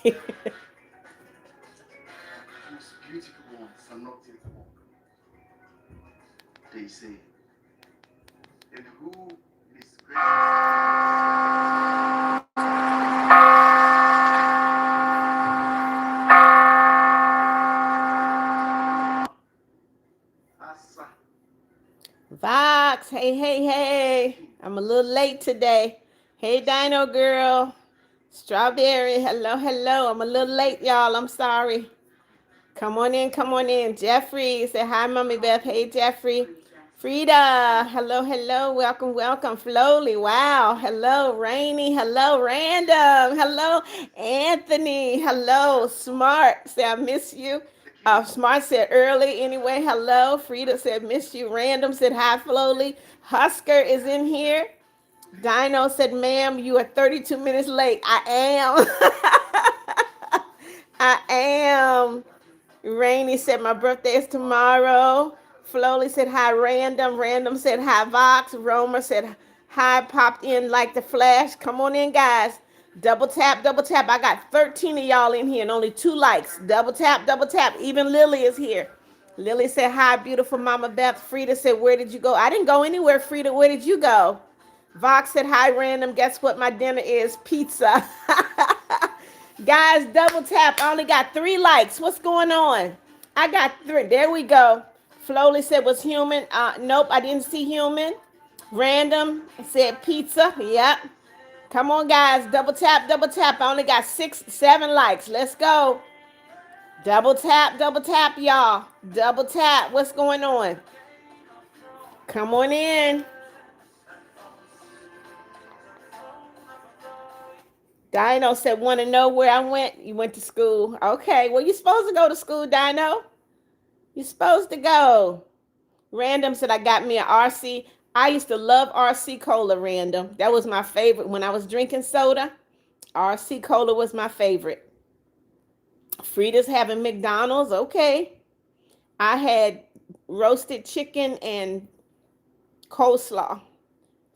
Most beautiful ones are not yet walk, they say. And who is Asa. Vox, hey, hey, hey. I'm a little late today. Hey, Dino girl. Strawberry, hello, hello. I'm a little late, y'all. I'm sorry. Come on in, come on in. Jeffrey, say hi, Mommy Beth. Hey, Jeffrey. Frida, hello, hello. Welcome, welcome. Flowly, wow. Hello, Rainy. Hello, Random. Hello, Anthony. Hello, Smart. Say I miss you. Smart said early anyway. Hello. Frida said miss you. Random said hi, Flowly. Husker is in here. Dino said, ma'am, you are 32 minutes late. I am. I am. Rainy said, my birthday is tomorrow. Flowly said, hi, Random. Random said, hi, Vox. Romer said, hi, popped in like the flash. Come on in, guys. Double tap, double tap. I got 13 of y'all in here and only 2 likes. Double tap, double tap. Even Lily is here. Lily said, hi, beautiful Mama Beth. Frida said, where did you go? I didn't go anywhere, Frida. Where did you go? Vox said, hi, Random. Guess what my dinner is? Pizza. Guys, double tap. I only got 3 likes. What's going on? I got 3. There we go. Flowly said, was human. Nope, I didn't see human. Random said pizza. Yep. Come on, guys. Double tap, double tap. I only got 6, 7 likes. Let's go. Double tap, y'all. Double tap. What's going on? Come on in. Dino said, want to know where I went? You went to school. Okay, well, you're supposed to go to school, Dino. You're supposed to go. Random said, I got me an RC. I used to love RC Cola, Random. That was my favorite. When I was drinking soda, RC Cola was my favorite. Frida's having McDonald's. Okay. I had roasted chicken and coleslaw.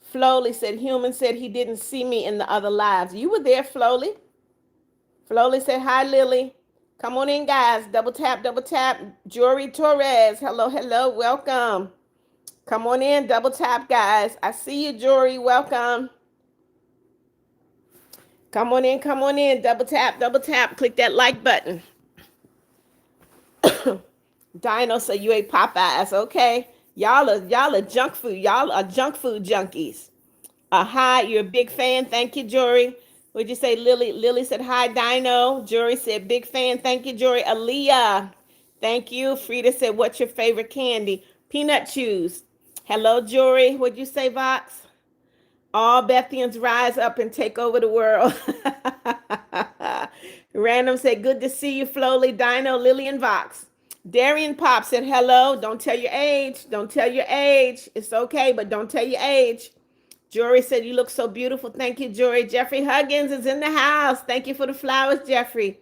Flowly said, human said he didn't see me in the other lives. You were there, Flowly. Flowly said, hi, Lily. Come on in, guys. Double tap, double tap. Jory Torres. Hello, hello. Welcome. Come on in. Double tap, guys. I see you, Jory. Welcome. Come on in. Come on in. Double tap, double tap. Click that like button. Dino said you ate Popeyes. Okay. Y'all are junk food. Y'all are junk food junkies. Hi, you're a big fan. Thank you, Jory. What'd you say, Lily? Lily said, hi, Dino. Jory said, big fan. Thank you, Jory. Aaliyah, thank you. Frida said, what's your favorite candy? Peanut chews. Hello, Jory. What'd you say, Vox? All Bethians rise up and take over the world. Random said, good to see you, Flowly, Dino, Lily, and Vox. Darian Pop said, hello. Don't tell your age. Don't tell your age. It's okay, but don't tell your age. Jory said, you look so beautiful. Thank you, Jory. Jeffrey Huggins is in the house. Thank you for the flowers, Jeffrey.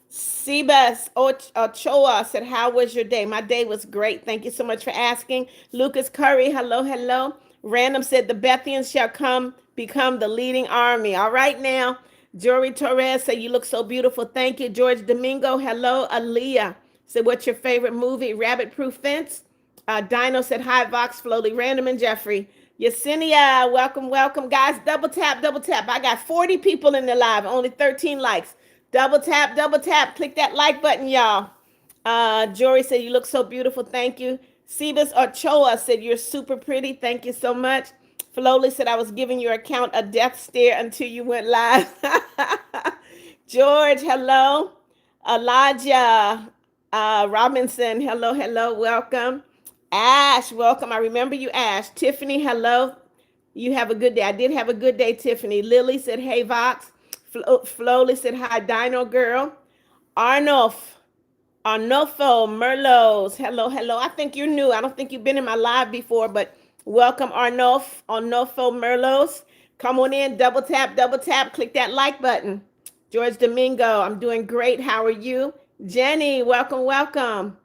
Sebas Ochoa said, how was your day? My day was great. Thank you so much for asking. Lucas Curry, hello, hello. Random said, the Bethians shall become the leading army. All right now. Jory Torres said, you look so beautiful. Thank you. George Domingo, hello. Aaliyah said, what's your favorite movie? Rabbit Proof Fence. Dino said, hi, Vox, Flowly, Random, and Jeffrey. Yesenia, welcome, welcome. Guys, double tap, double tap. I got 40 people in the live, only 13 likes. Double tap, double tap. Click that like button, y'all. Jory said, you look so beautiful. Thank you. Sebas Ochoa said, you're super pretty. Thank you so much. Flowly said, I was giving your account a death stare until you went live. George, hello. Elijah Robinson, hello, hello, welcome. Ash, welcome. I remember you, Ash. Tiffany, hello. You have a good day. I did have a good day, Tiffany. Lily said, hey, Vox. Flowly said, hi, Dino girl. Arnolfo Merlos, hello, hello. I think you're new. I don't think you've been in my live before, but welcome, Arnolfo Merlos. Come on in, double tap, click that like button. George Domingo, I'm doing great. How are you? Jenny, welcome, welcome.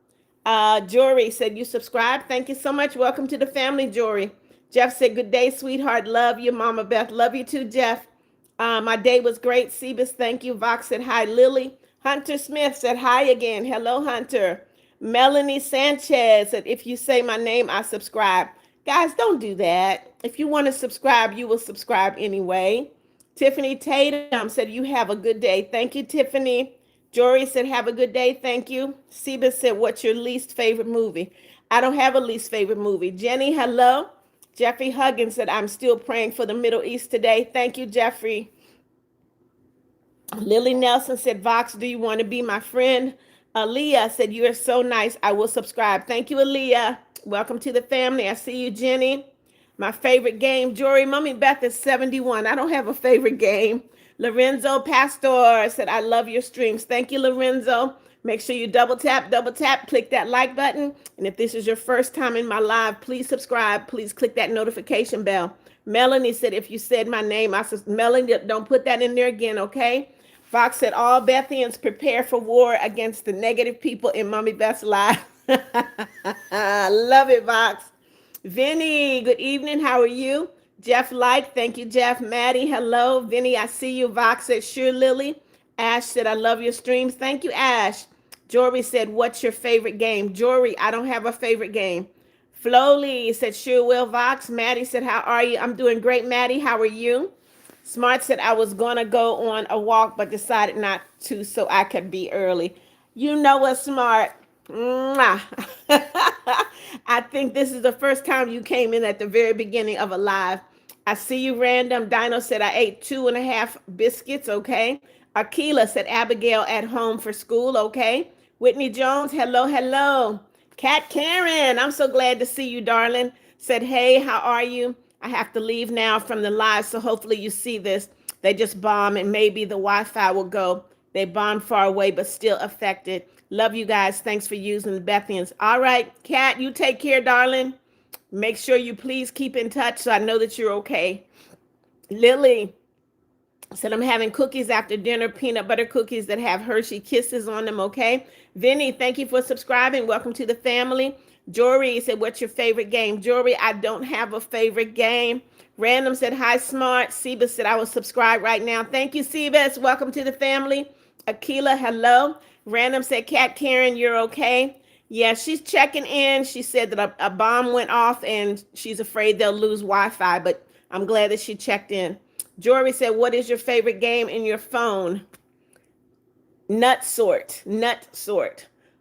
Jory said, you subscribe. Thank you so much. Welcome to the family, Jory. Jeff said, good day, sweetheart. Love you, Mama Beth. Love you too, Jeff. My day was great. Sebas, thank you. Vox said hi. Lily. Hunter Smith said hi again. Hello, Hunter. Melanie Sanchez said, if you say my name, I subscribe. Guys, don't do that. If you want to subscribe, you will subscribe anyway. Tiffany Tatum said, you have a good day. Thank you, Tiffany. Jory said, have a good day. Thank you. Sebas said, what's your least favorite movie? I don't have a least favorite movie. Jenny, hello. Jeffrey Huggins said, I'm still praying for the Middle East today. Thank you, Jeffrey. Lily Nelson said, Vox, do you want to be my friend? Aaliyah said, you are so nice. I will subscribe. Thank you, Aaliyah. Welcome to the family. I see you, Jenny. My favorite game, Jory. Mommy Beth is 71. I don't have a favorite game. Lorenzo Pastor said, I love your streams. Thank you, Lorenzo. Make sure you double tap, click that like button. And if this is your first time in my live, please subscribe. Please click that notification bell. Melanie said, if you said my name, I said, Melanie, don't put that in there again, okay? Fox said, all Bethians prepare for war against the negative people in Mommy Beth's life. Love it, Fox. Vinny, good evening. How are you? Jeff Light, thank you, Jeff. Maddie, hello. Vinny, I see you. Vox said, sure, Lily. Ash said, I love your streams. Thank you, Ash. Jory said, what's your favorite game? Jory, I don't have a favorite game. Flowly said, sure will, Vox. Maddie said, how are you? I'm doing great, Maddie. How are you? Smart said, I was going to go on a walk, but decided not to so I could be early. You know what, Smart? Mwah. I think this is the first time you came in at the very beginning of a live. I see you, Random. Dino said, I ate 2.5 biscuits, okay? Akila said, Abigail at home for school, okay? Whitney Jones, hello, hello. Kat Karen, I'm so glad to see you, darling. Said, hey, how are you? I have to leave now from the live, so hopefully you see this. They just bomb and maybe the Wi-Fi will go. They bombed far away, but still affected. Love you guys. Thanks for using the Bethians. All right, Kat, you take care, darling. Make sure you please keep in touch so I know that you're okay. Lily said, I'm having cookies after dinner, peanut butter cookies that have Hershey Kisses on them, okay? Vinny, thank you for subscribing. Welcome to the family. Jory said, what's your favorite game? Jory, I don't have a favorite game. Random said, hi, Smart. Sebas said, I will subscribe right now. Thank you, Sebas. Welcome to the family. Akila, hello. Random said, Kat Karen, you're okay? Yeah, she's checking in. She said that a bomb went off and she's afraid they'll lose Wi-Fi, but I'm glad that she checked in. Jory said, what is your favorite game in your phone? Nut sort.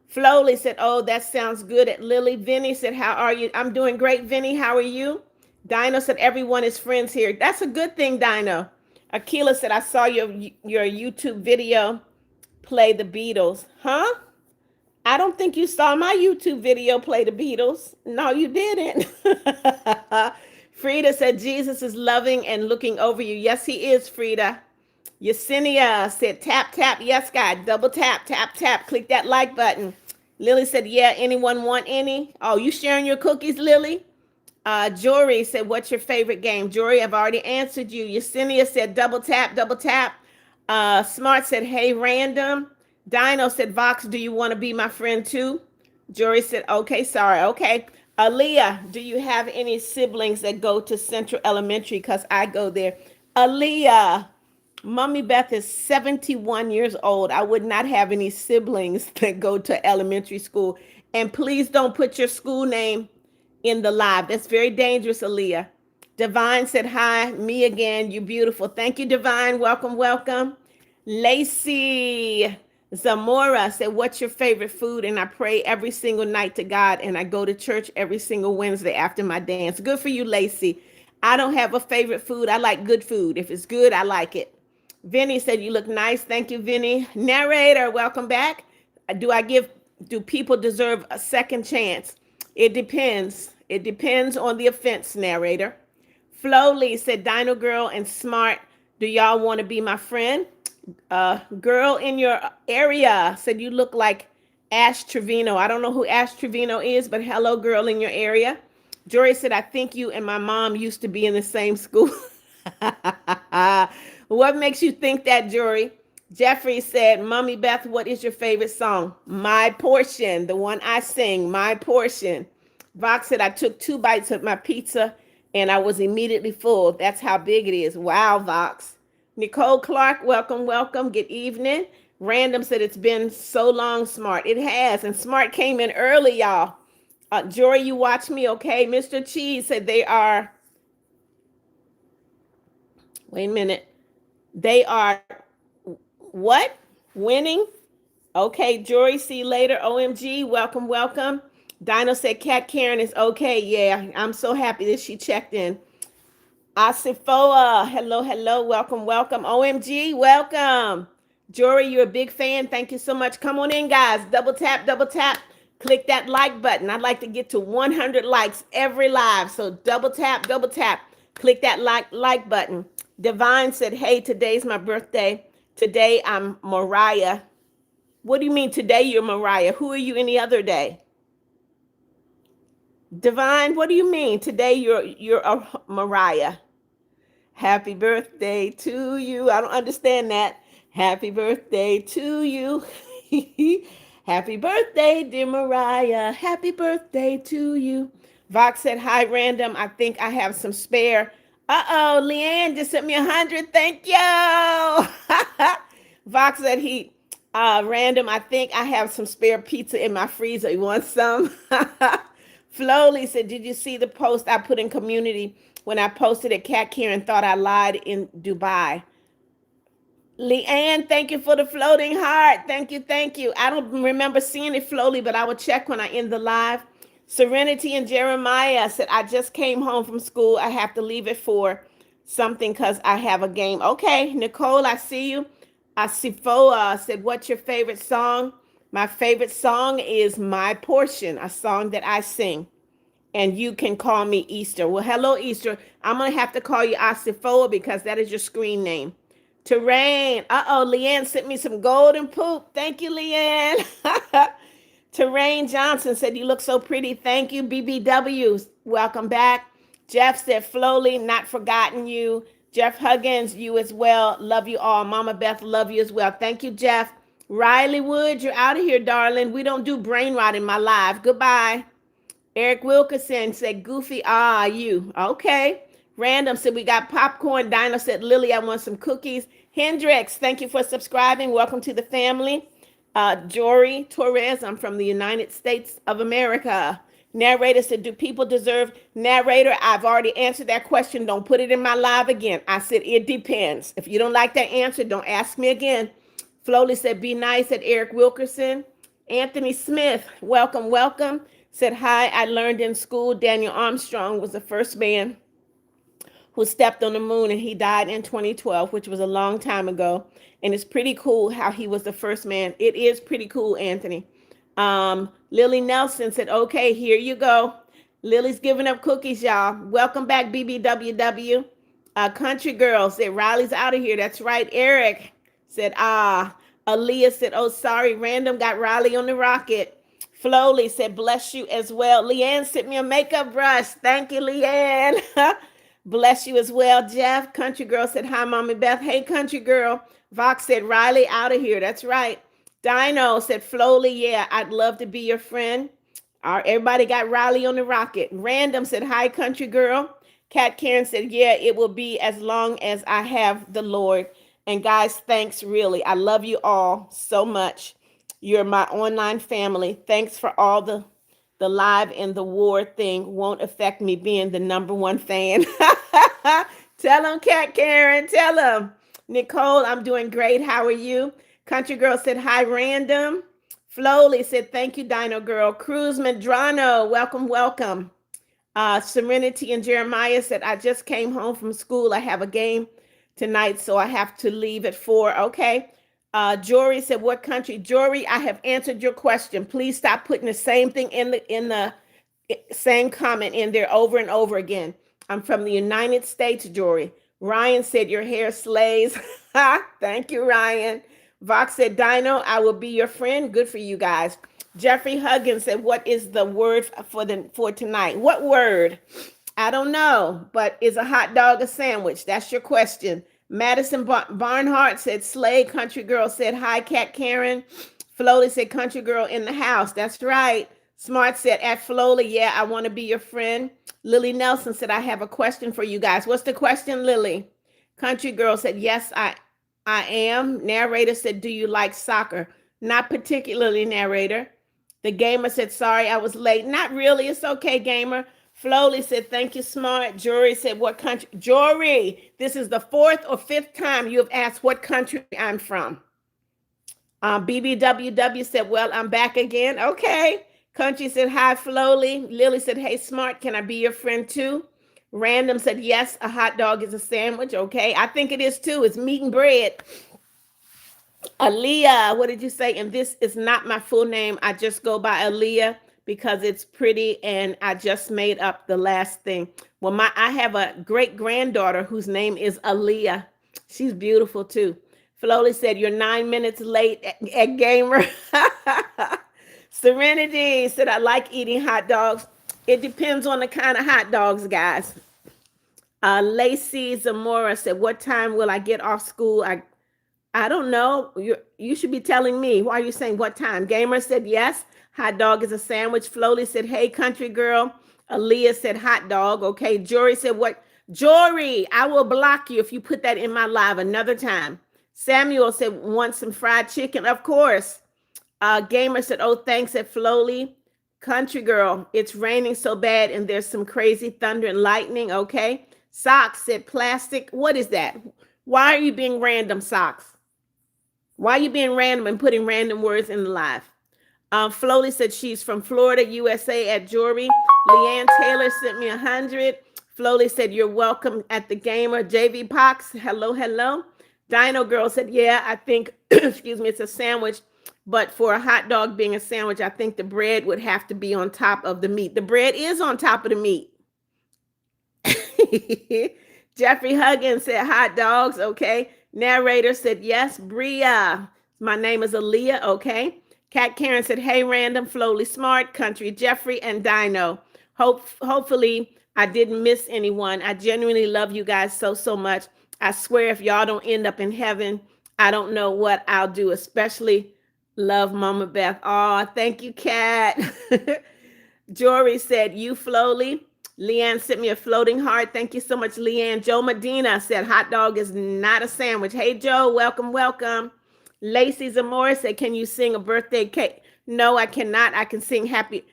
Flowly said, oh, that sounds good at Lily. Vinny said, how are you? I'm doing great, Vinny. How are you? Dino said, everyone is friends here. That's a good thing, Dino. Akila said, I saw your YouTube video play the Beatles. Huh? I don't think you saw my YouTube video play the Beatles. No, you didn't. Frida said, Jesus is loving and looking over you. Yes, he is, Frida. Yesenia said, tap, tap. Yes, God. Double tap, tap, tap. Click that like button. Lily said, yeah, anyone want any? Oh, you sharing your cookies, Lily? Jory said, what's your favorite game? Jory, I've already answered you. Yesenia said, double tap, double tap. Smart said, hey, Random. Dino said, Vox, do you want to be my friend too? Jory said, okay, sorry, okay. Aaliyah, do you have any siblings that go to Central Elementary? Because I go there. Aaliyah, Mommy Beth is 71 years old. I would not have any siblings that go to elementary school. And please don't put your school name in the live. That's very dangerous, Aaliyah. Divine said, hi, me again. You beautiful. Thank you, Divine. Welcome, welcome. Lacey Zamora said, what's your favorite food? And I pray every single night to God, and I go to church every single Wednesday after my dance. Good for you, Lacey. I don't have a favorite food. I like good food. If it's good, I like it. Vinny said, you look nice. Thank you, Vinny. Narrator, welcome back. Do people deserve a second chance? It depends. It depends on the offense, narrator. Flowly said, Dino Girl and Smart, do y'all want to be my friend? Girl in your area said, you look like Ash Trevino. I don't know who Ash Trevino is, but hello, girl in your area. Jory said, I think you and my mom used to be in the same school. What makes you think that, Jory? Jeffrey said, Mommy Beth, what is your favorite song? My Portion, the one I sing, My Portion. Vox said, I took 2 bites of my pizza and I was immediately full. That's how big it is. Wow, Vox. Nicole Clark, welcome, welcome. Good evening. Random said it's been so long, Smart. It has. And Smart came in early, y'all. Jory, you watch me, okay? Mr. Cheese said they are, wait a minute. They are what? Winning? Okay, Jory, see you later. OMG, welcome, welcome. Dino said Cat Karen is okay. Yeah, I'm so happy that she checked in. Asifoa, hello, hello, welcome, welcome. OMG, welcome. Jory, you're a big fan. Thank you so much. Come on in, guys. Double tap, double tap. Click that like button. I'd like to get to 100 likes every live. So double tap, double tap. Click that like button. Divine said, hey, today's my birthday. Today I'm Mariah. What do you mean today you're Mariah? Who are you any other day? Divine, what do you mean today you're a Mariah? Happy birthday to you. I don't understand that. Happy birthday to you. Happy birthday, dear Mariah. Happy birthday to you. Vox said, hi, Random. I think I have some spare. Uh-oh, Leanne just sent me 100. Thank you. Vox said, Random, I think I have some spare pizza in my freezer. You want some? Flowly said, did you see the post I put in community when I posted it? Cat Karen thought I lied in Dubai. Leanne, thank you for the floating heart. Thank you, thank you. I don't remember seeing it, Flowly, but I will check when I end the live. Serenity and Jeremiah said, I just came home from school. I have to leave it for something because I have a game. Okay, Nicole, I see you. Asifoa said, what's your favorite song? My favorite song is My Portion, a song that I sing. And you can call me Easter. Well, hello, Easter. I'm going to have to call you Asifoa because that is your screen name. Terrain. Uh-oh, Leanne sent me some golden poop. Thank you, Leanne. Terrain Johnson said, you look so pretty. Thank you, BBW. Welcome back. Jeff said, Flowly, not forgotten you. Jeff Huggins, you as well. Love you all. Mama Beth, love you as well. Thank you, Jeff. Riley Wood, you're out of here, darling. We don't do brain rot in my live. Goodbye. Eric Wilkerson said, Goofy, you. Okay. Random said, we got popcorn. Dino said, Lily, I want some cookies. Hendrix, thank you for subscribing. Welcome to the family. Jory Torres, I'm from the United States of America. Narrator said, do people deserve? Narrator, I've already answered that question. Don't put it in my live again. I said, it depends. If you don't like that answer, don't ask me again. Flowly said, be nice at Eric Wilkerson. Anthony Smith, welcome, welcome. Said, hi, I learned in school Daniel Armstrong was the first man who stepped on the moon, and he died in 2012, which was a long time ago. And it's pretty cool how he was the first man. It is pretty cool, Anthony. Lily Nelson said, okay, here you go. Lily's giving up cookies, y'all. Welcome back, BBWW. Country Girl said, Riley's out of here. That's right. Eric said, Aaliyah said, oh, sorry, Random got Riley on the rocket. Flowly said, bless you as well. Leanne sent me a makeup brush. Thank you, Leanne. Bless you as well, Jeff. Country Girl said, hi, Mommy Beth. Hey, Country Girl. Vox said, Riley out of here. That's right. Dino said, Flowly, yeah, I'd love to be your friend. Everybody got Riley on the rocket. Random said, hi, Country Girl. Cat Karen said, yeah, it will be as long as I have the Lord. And guys, thanks, really. I love you all so much. You're my online family. Thanks for all the live and the war thing won't affect me being the #1 fan. Tell them, Cat Karen. Tell them. Nicole, I'm doing great. How are you? Country Girl said, hi, Random. Flowly said, thank you, Dino Girl. Cruz Medrano, welcome, welcome. Serenity and Jeremiah said, I just came home from school. I have a game tonight, so I have to leave at 4. Okay. Jory said, what country? Jory, I have answered your question. Please stop putting the same thing in the same comment in there over and over again. I'm from the United States, Jory. Ryan said, your hair slays. Thank you, Ryan. Vox said, Dino, I will be your friend. Good for you guys. Jeffrey Huggins said, what is the word for tonight? What word? I don't know, but is a hot dog a sandwich? That's your question. Madison Barnhart said, slay. Country Girl said, hi, Cat Karen. Flowly said, country girl in the house. That's right. Smart said, at Flowly, yeah, I want to be your friend. Lily Nelson said, I have a question for you guys. What's the question, Lily? Country girl said, yes, I am. Narrator said, do you like soccer? Not particularly, narrator. The gamer said, sorry, I was late. Not really. It's okay, gamer. Flowly said, thank you, smart. Jory said, what country? Jory, this is the fourth or fifth time you have asked what country I'm from. BBWW said, well, I'm back again. Okay. Country said, hi, Flowly. Lily said, hey, smart, can I be your friend too? Random said, yes, a hot dog is a sandwich. Okay. I think it is too. It's meat and bread. Aaliyah, what did you say? And this is not my full name. I just go by Aaliyah because it's pretty and I just made up the last thing. Well, I have a great granddaughter whose name is Aaliyah. She's beautiful too. Flowly said, you're 9 minutes late at Gamer. Serenity said, I like eating hot dogs. It depends on the kind of hot dogs, guys. Lacey Zamora said, what time will I get off school? I don't know. You should be telling me. Why are you saying what time? Gamer said, yes. Hot dog is a sandwich. Flowly said, hey, country girl. Aaliyah said, hot dog. Okay. Jory said, what? Jory, I will block you if you put that in my live another time. Samuel said, want some fried chicken? Of course. Gamer said, oh, thanks at Flowly. Country girl, it's raining so bad and there's some crazy thunder and lightning. Okay. Socks said, plastic. What is that? Why are you being random, Socks? Why are you being random and putting random words in the live? Flowly said she's from Florida, USA at Jory. Leanne Taylor sent me 100. Flowly said, you're welcome at the Gamer. JV Pox, hello, hello. Dino Girl said, yeah, I think, excuse me, it's a sandwich. But for a hot dog being a sandwich, I think the bread would have to be on top of the meat. The bread is on top of the meat. Jeffrey Huggins said, hot dogs, okay. Narrator said, yes. Bria, my name is Aaliyah, okay. Cat Karen said, hey, random, Flowly Smart, Country Jeffrey, and Dino. Hopefully, I didn't miss anyone. I genuinely love you guys so much. I swear if y'all don't end up in heaven, I don't know what I'll do, especially love Mama Beth. Oh, thank you, Cat. Jory said, you, Flowly. Leanne sent me a floating heart. Thank you so much, Leanne. Joe Medina said, hot dog is not a sandwich. Hey, Joe, welcome, welcome. Lacey Zamora said, can you sing a birthday cake? No, I cannot. I can sing happy.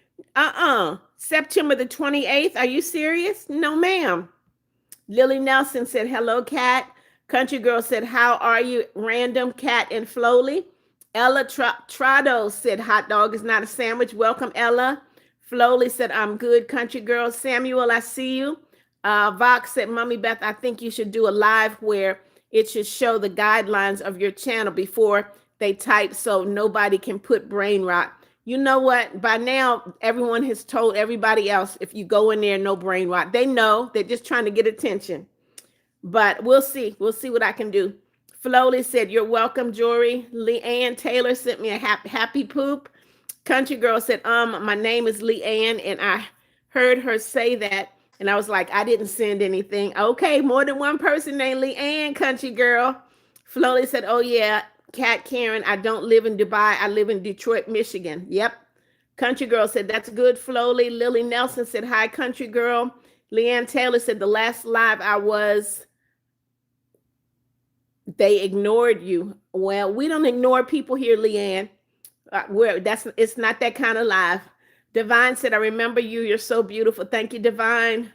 September the 28th. Are you serious? No, ma'am. Lily Nelson said, hello, Cat. Country Girl said, how are you? Random, Cat, and Flowly. Ella Trado said, hot dog is not a sandwich. Welcome, Ella. Flowly said, I'm good, Country Girl. Samuel, I see you. Vox said, Mommy Beth, I think you should do a live where it should show the guidelines of your channel before they type so nobody can put brain rot. You know what? By now, everyone has told everybody else, if you go in there, no brain rot. They know. They're just trying to get attention. But we'll see. We'll see what I can do. Flowly said, you're welcome, Jory. Leanne Taylor sent me a happy poop. Country Girl said, my name is Leanne, and I heard her say that, and I was like, I didn't send anything. Okay, more than one person named Leanne, Country Girl. Flowly said, oh, yeah, Cat Karen, I don't live in Dubai. I live in Detroit, Michigan. Yep. Country Girl said, that's good, Flowly. Lily Nelson said, hi, Country Girl. Leanne Taylor said, the last live I was, they ignored you. Well, we don't ignore people here, Leanne. It's not that kind of live. Divine said, I remember you. You're so beautiful. Thank you, Divine.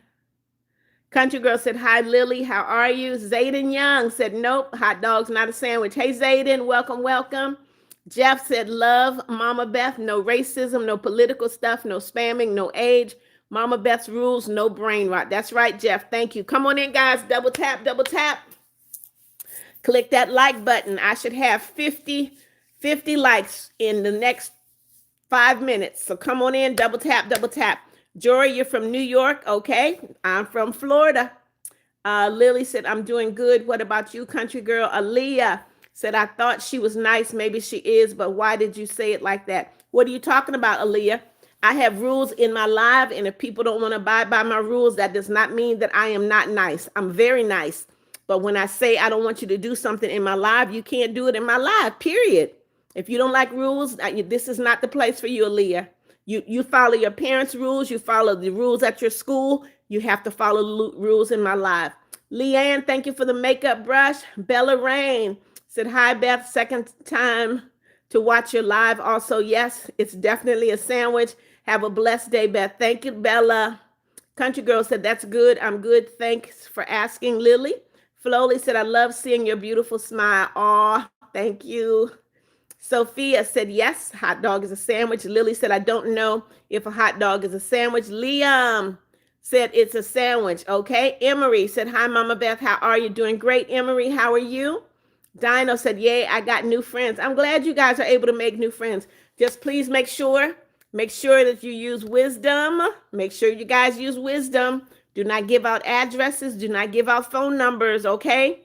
Country Girl said, hi, Lily. How are you? Zayden Young said, nope, hot dog's not a sandwich. Hey, Zayden, welcome, welcome. Jeff said, love Mama Beth. No racism, no political stuff, no spamming, no age. Mama Beth's rules, no brain rot. That's right, Jeff. Thank you. Come on in, guys. Double tap, double tap. Click that like button. I should have 50 likes in the next 5 minutes. So come on in, double tap, double tap. Jory, you're from New York. Okay. I'm from Florida. Lily said, I'm doing good. What about you, Country Girl? Aaliyah said, I thought she was nice. Maybe she is, but why did you say it like that? What are you talking about, Aaliyah? I have rules in my live, and if people don't want to abide by my rules, that does not mean that I am not nice. I'm very nice. But when I say I don't want you to do something in my live, you can't do it in my live, period. If you don't like rules, this is not the place for you, Aaliyah. You follow your parents' rules. You follow the rules at your school. You have to follow the rules in my live. Leanne, thank you for the makeup brush. Bella Rain said, hi, Beth. Second time to watch your live. Also, yes, it's definitely a sandwich. Have a blessed day, Beth. Thank you, Bella. Country Girl said, that's good. I'm good. Thanks for asking, Lily. Flowly said, I love seeing your beautiful smile. Aw, thank you. Sophia said, yes, hot dog is a sandwich. Lily said, I don't know if a hot dog is a sandwich. Liam said, it's a sandwich. Okay. Emery said, hi, Mama Beth. How are you? Doing great, Emery. How are you? Dino said, yay, I got new friends. I'm glad you guys are able to make new friends. Just please make sure that you use wisdom. Make sure you guys use wisdom. Do not give out addresses. Do not give out phone numbers. Okay.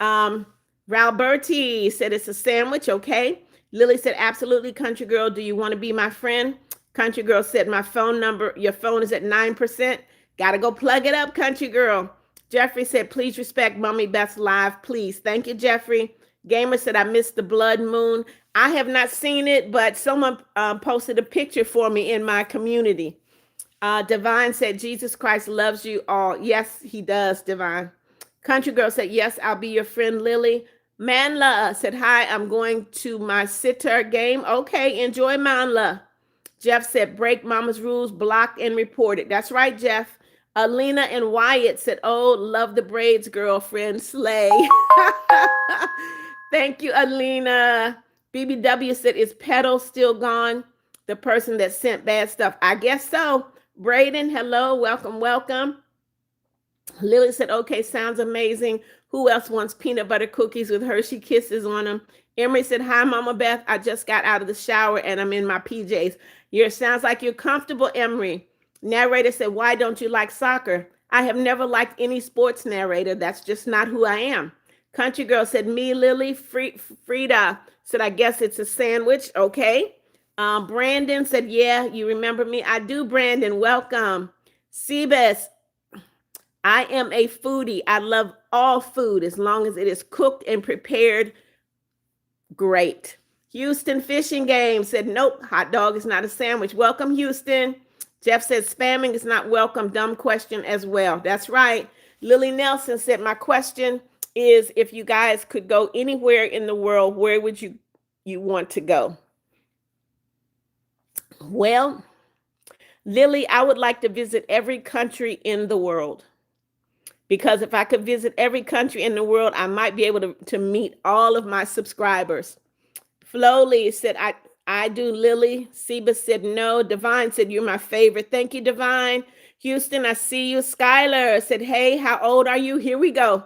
Um, Ralberti said it's a sandwich. Okay. Lily said, absolutely, Country Girl. Do you want to be my friend? Country Girl said, my phone number, your phone is at 9%. Gotta go plug it up, Country Girl. Jeffrey said, please respect Mommy Beth's live, please. Thank you, Jeffrey. Gamer said, I missed the blood moon. I have not seen it, but someone posted a picture for me in my community. Divine said, Jesus Christ loves you all. Yes, he does, Divine. Country Girl said, yes, I'll be your friend, Lily. Manla said, hi, I'm going to my sitter game. Okay, enjoy Manla. Jeff said, break mama's rules, blocked and reported. That's right, Jeff. Alina and Wyatt said, oh, love the braids, girlfriend. Slay. Thank you, Alina. BBW said, is Petal still gone? The person that sent bad stuff. I guess so. Braden, hello, welcome, welcome. Lily said, okay, sounds amazing. Who else wants peanut butter cookies with Hershey Kisses on them? Emery said, hi, Mama Beth. I just got out of the shower and I'm in my PJs. Sounds like you're comfortable, Emery. Narrator said, why don't you like soccer? I have never liked any sports, narrator. That's just not who I am. Country Girl said, me, Lily. Frida said, I guess it's a sandwich. Okay. Brandon said, yeah, you remember me? I do, Brandon. Welcome. Seabus, I am a foodie. I love all food as long as it is cooked and prepared great. Houston Fishing Game said, nope, hot dog is not a sandwich. Welcome, Houston. Jeff said, spamming is not welcome. Dumb question as well. That's right. Lily Nelson said, my question is, if you guys could go anywhere in the world, where would you want to go? Well, Lily, I would like to visit every country in the world. Because if I could visit every country in the world, I might be able to meet all of my subscribers. Flowly said, I do, Lily. Seba said, no. Divine said, you're my favorite. Thank you, Divine. Houston, I see you. Skylar said, hey, how old are you? Here we go.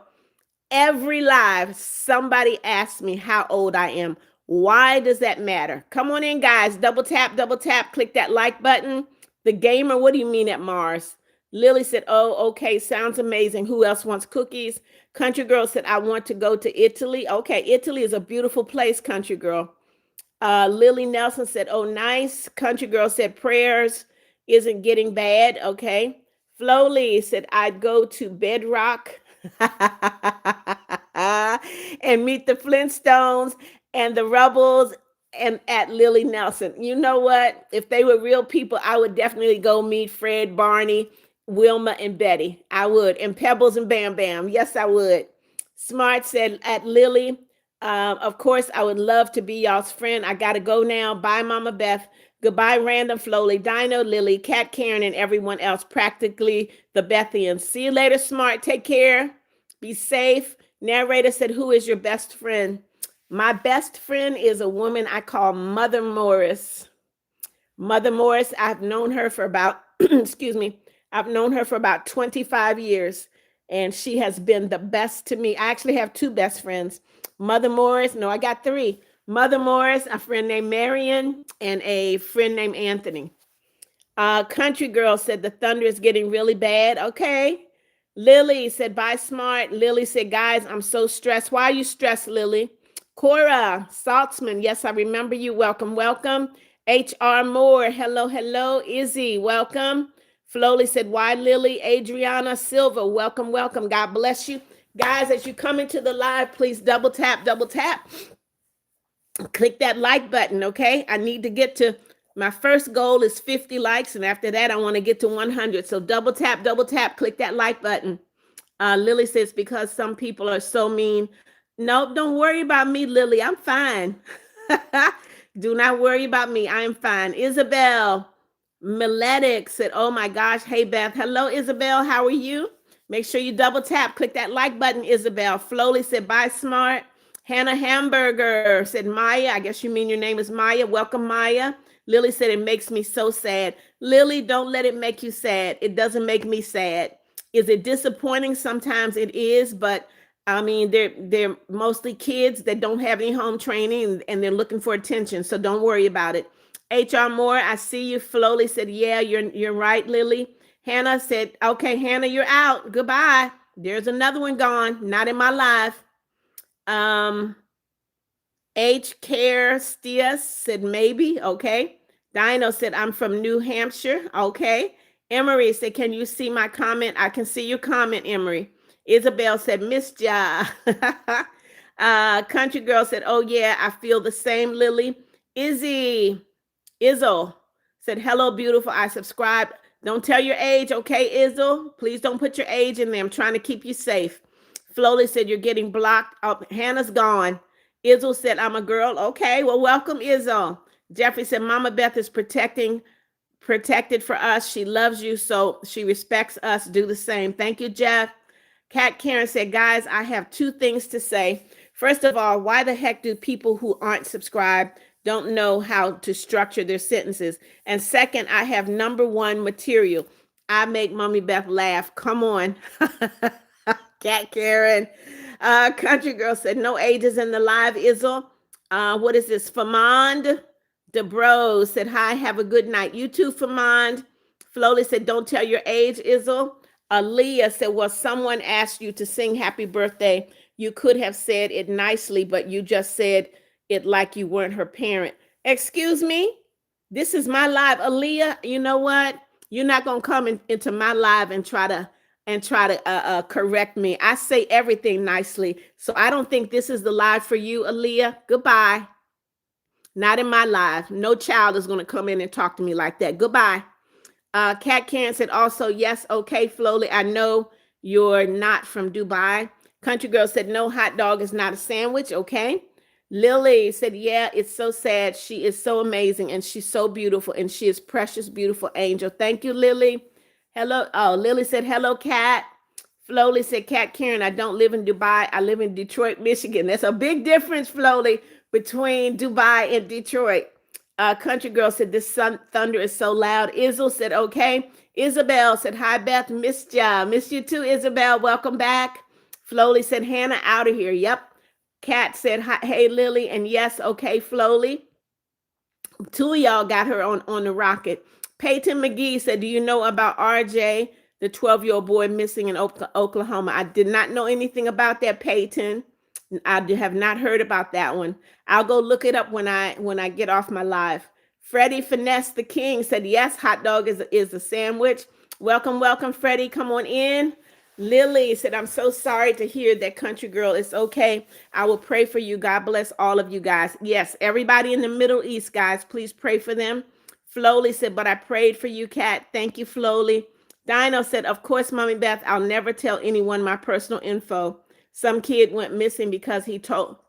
Every live, somebody asked me how old I am. Why does that matter? Come on in, guys. Double tap, click that like button. The gamer, what do you mean at Mars? Lily said, oh, okay, sounds amazing. Who else wants cookies? Country Girl said, I want to go to Italy. Okay, Italy is a beautiful place, Country Girl. Lily Nelson said, oh, nice. Country Girl said, prayers isn't getting bad. Okay. Flowly said, I'd go to Bedrock and meet the Flintstones and the Rebels and at Lily Nelson. You know what? If they were real people, I would definitely go meet Fred, Barney, Wilma, and Betty. I would. And Pebbles and Bam Bam. Yes, I would. Smart said, at Lily, of course, I would love to be y'all's friend. I got to go now. Bye, Mama Beth. Goodbye, Random, Flowly, Dino, Lily, Cat Karen, and everyone else, practically the Bethians. See you later, Smart. Take care. Be safe. Narrator said, who is your best friend? My best friend is a woman I call Mother Morris. Mother Morris, I've known her for about, excuse me, I've known her for about 25 years, and she has been the best to me. I actually have two best friends. Mother Morris, no, I got three. Mother Morris, a friend named Marion, and a friend named Anthony. Country Girl said the thunder is getting really bad. Okay. Lily said, bye, Smart. Lily said, guys, I'm so stressed. Why are you stressed, Lily? Cora Saltzman, yes, I remember you. Welcome, welcome. H.R. Moore, hello, hello. Izzy, welcome. Flowly said, why, Lily? Adriana Silva, welcome, welcome. God bless you. Guys, as you come into the live, please double tap. Click that like button, okay? I need to get to, my first goal is 50 likes, and after that, I want to get to 100. So double tap, click that like button. Lily says, because some people are so mean. Nope, don't worry about me, Lily. I'm fine. Do not worry about me. I am fine. Isabel Miletic said, oh my gosh. Hey, Beth. Hello, Isabel. How are you? Make sure you double tap. Click that like button, Isabel. Flowly said, bye, smart. Hannah Hamburger said, Maya. I guess you mean your name is Maya. Welcome, Maya. Lily said, it makes me so sad. Lily, don't let it make you sad. It doesn't make me sad. Is it disappointing? Sometimes it is, but I mean, they're mostly kids that don't have any home training and they're looking for attention. So don't worry about it. HR Moore, I see you. Flowly said, yeah, you're right, Lily. Hannah said, okay, Hannah, you're out. Goodbye. There's another one gone. Not in my life. H. Care Stias said maybe. Okay. Dino said, I'm from New Hampshire. Okay. Emery said, can you see my comment? I can see your comment, Emery. Isabel said, Miss Ja. Country Girl said, oh yeah, I feel the same, Lily. Izzo said, hello, beautiful. I subscribed. Don't tell your age, okay, Izzo? Please don't put your age in there. I'm trying to keep you safe. Flowly said, you're getting blocked. Oh, Hannah's gone. Izzo said, I'm a girl. Okay, well, welcome, Izzo. Jeffrey said, Mama Beth is protected for us. She loves you, so she respects us. Do the same. Thank you, Jeff. Kat Karen said, guys, I have two things to say. First of all, why the heck do people who aren't subscribed don't know how to structure their sentences? And second, I have number one material. I make Mommy Beth laugh. Come on. Cat Karen. Country Girl said, no ages in the live, Izzle. What is this? Famond DeBrose said, hi, have a good night. You too, Famond. Flowly said, don't tell your age, Izzle. Aaliyah said, well, someone asked you to sing happy birthday. You could have said it nicely, but you just said it like you weren't her parent. Excuse me? This is my live. Aaliyah, you know what? You're not going to come into my live and try to correct me. I say everything nicely. So I don't think this is the live for you, Aaliyah. Goodbye. Not in my live. No child is going to come in and talk to me like that. Goodbye. Kat Karen said also, yes, okay, Flowly. I know you're not from Dubai. Country Girl said, no, hot dog is not a sandwich. Okay. Lily said, yeah, it's so sad. She is so amazing and she's so beautiful and she is precious, beautiful angel. Thank you, Lily. Hello. Oh, Lily said, hello, Kat. Flowly said, Kat Karen, I don't live in Dubai. I live in Detroit, Michigan. There's a big difference, Flowly, between Dubai and Detroit. Country Girl said, this thunder is so loud. Izzle said, okay. Isabel said, hi, Beth. Missed ya. Miss you too, Isabel. Welcome back. Flowly said, Hannah, out of here. Yep. Kat said, hi, hey, Lily. And yes, okay, Flowly. Two of y'all got her on the rocket. Peyton McGee said, do you know about RJ, the 12-year-old boy missing in Oklahoma? I did not know anything about that, Peyton. I have not heard about that one. I'll go look it up when I get off my live. Freddie Finesse the King said, yes, hot dog is a sandwich. Welcome, welcome, Freddie. Come on in. Lily said, I'm so sorry to hear that, Country Girl. It's okay. I will pray for you. God bless all of you guys. Yes, everybody in the Middle East, guys, please pray for them. Flowly said, but I prayed for you, Kat. Thank you, Flowly. Dino said, of course, Mommy Beth, I'll never tell anyone my personal info. Some kid went missing because he took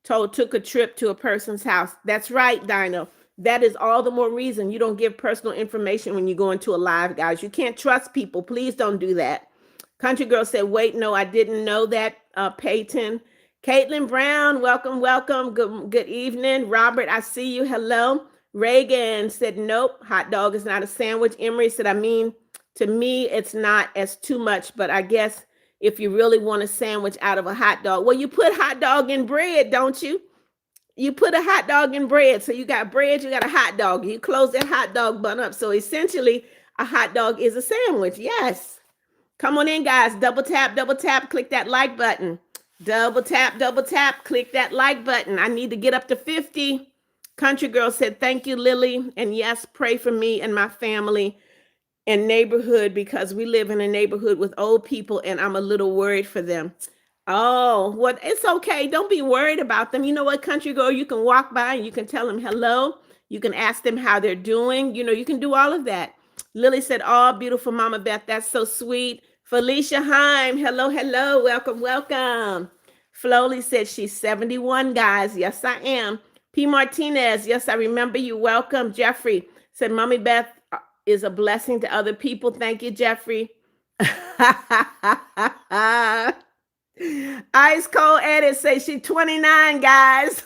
a trip to a person's house. That's right, Dino. That is all the more reason you don't give personal information when you go into a live, guys. You can't trust people. Please don't do that. Country Girl said, wait, no, I didn't know that, Peyton. Caitlin Brown, welcome, welcome. Good evening. Robert, I see you. Hello. Reagan said, nope, hot dog is not a sandwich. Emery said, I mean, to me, it's not as too much, but I guess if you really want a sandwich out of a hot dog, well, you put hot dog in bread, don't you? You put a hot dog in bread. So you got bread, you got a hot dog. You close that hot dog bun up. So essentially, a hot dog is a sandwich. Yes. Come on in, guys. Double tap, click that like button. Double tap, click that like button. I need to get up to 50. Country Girl said, thank you, Lily. And yes, pray for me and my family and neighborhood because we live in a neighborhood with old people and I'm a little worried for them. Oh, well, it's okay. Don't be worried about them. You know what, Country Girl? You can walk by and you can tell them hello. You can ask them how they're doing. You know, you can do all of that. Lily said, oh, beautiful Mama Beth. That's so sweet. Felicia Heim, hello, hello, welcome, welcome. Flowly said she's 71, guys. Yes, I am. P. Martinez, yes, I remember you. Welcome. Jeffrey said, Mommy Beth is a blessing to other people. Thank you, Jeffrey. Ice Cold Edit say she 29, guys.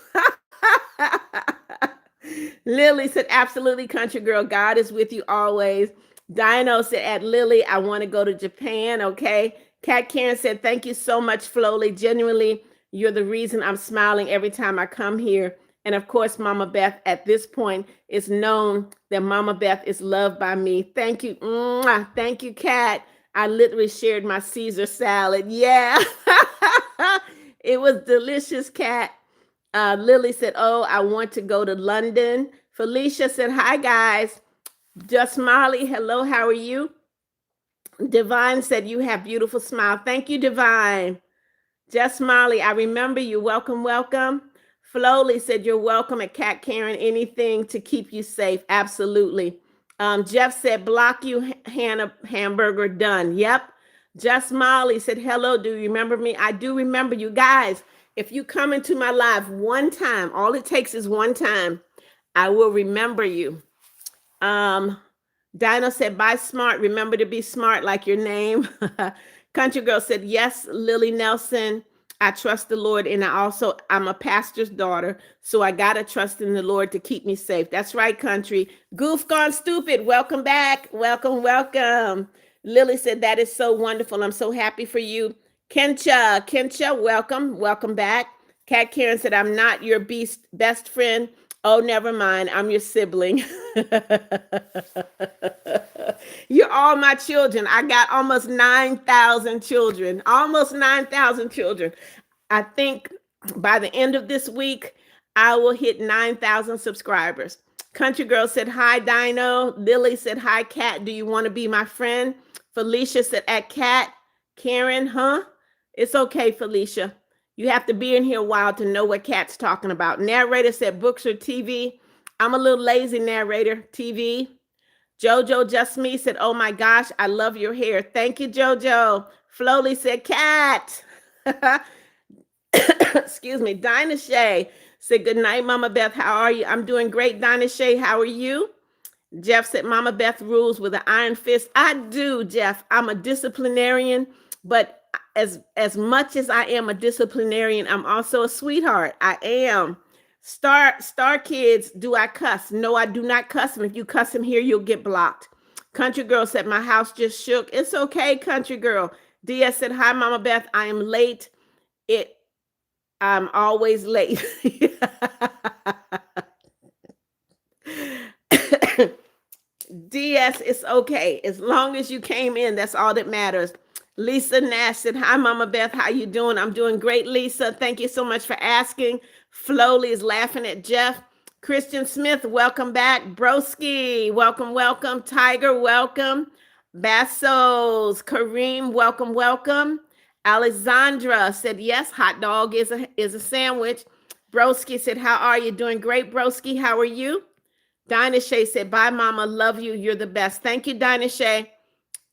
Lily said, absolutely, country girl. God is with you always. Dino said, at Lily, I want to go to Japan. Okay. Kat Karen said, thank you so much, Flowly. Genuinely, you're the reason I'm smiling every time I come here. And of course, Mama Beth, at this point, is known that Mama Beth is loved by me. Thank you. Mwah. Thank you, Kat. I literally shared my Caesar salad. Yeah. It was delicious, Kat. Lily said, oh, I want to go to London. Felicia said, hi, guys. Just Molly, hello, how are you? Divine said, you have beautiful smile. Thank you, Divine. Just Molly, I remember you. Welcome, welcome. Flowly said, you're welcome at Cat Karen. Anything to keep you safe. Absolutely. Jeff said, block you, Hannah Hamburger, done. Yep. Just Molly said, hello, do you remember me? I do remember you guys. If you come into my live one time, all it takes is one time, I will remember you. Dino said, buy smart. Remember to be smart like your name. Country Girl said, yes, Lily Nelson. I trust the Lord. And I'm a pastor's daughter. So I got to trust in the Lord to keep me safe. That's right, country. Goof Gone Stupid. Welcome back. Welcome, welcome. Lily said, that is so wonderful. I'm so happy for you. Kencha, welcome. Welcome back. Kat Karen said, I'm not your best friend. Oh, never mind. I'm your sibling. You're all my children. I got almost 9,000 children. Almost 9,000 children. I think by the end of this week, I will hit 9,000 subscribers. Country Girl said, hi, Dino. Lily said, hi, Kat. Do you want to be my friend? Felicia said, at Kat. Karen, huh? It's okay, Felicia. You have to be in here a while to know what Kat's talking about. Narrator said books or TV. I'm a little lazy, narrator. TV. Jojo Just Me said, oh my gosh, I love your hair. Thank you, Jojo. Flowly said, Kat. Excuse me. Dinah Shay said, good night, Mama Beth. How are you? I'm doing great, Dinah Shay. How are you? Jeff said, Mama Beth rules with an iron fist. I do, Jeff. I'm a disciplinarian, but as much as I am a disciplinarian, I'm also a sweetheart. I am. Star Kids, do I cuss? No, I do not cuss. And if you cuss in here, you'll get blocked. Country Girl said, my house just shook. It's okay, Country Girl. Dia said, hi, Mama Beth. I am late. I'm always late. DS, it's okay. As long as you came in, that's all that matters. Lisa Nash said, hi, Mama Beth. How you doing? I'm doing great, Lisa. Thank you so much for asking. Flowly is laughing at Jeff. Christian Smith, welcome back. Broski, welcome, welcome. Tiger, welcome. Bassos, Kareem, welcome, welcome. Alexandra said, yes, hot dog is a sandwich. Broski said, how are you? Doing great, Broski. How are you? Dinah Shay said, bye, Mama. Love you. You're the best. Thank you, Dinah Shay.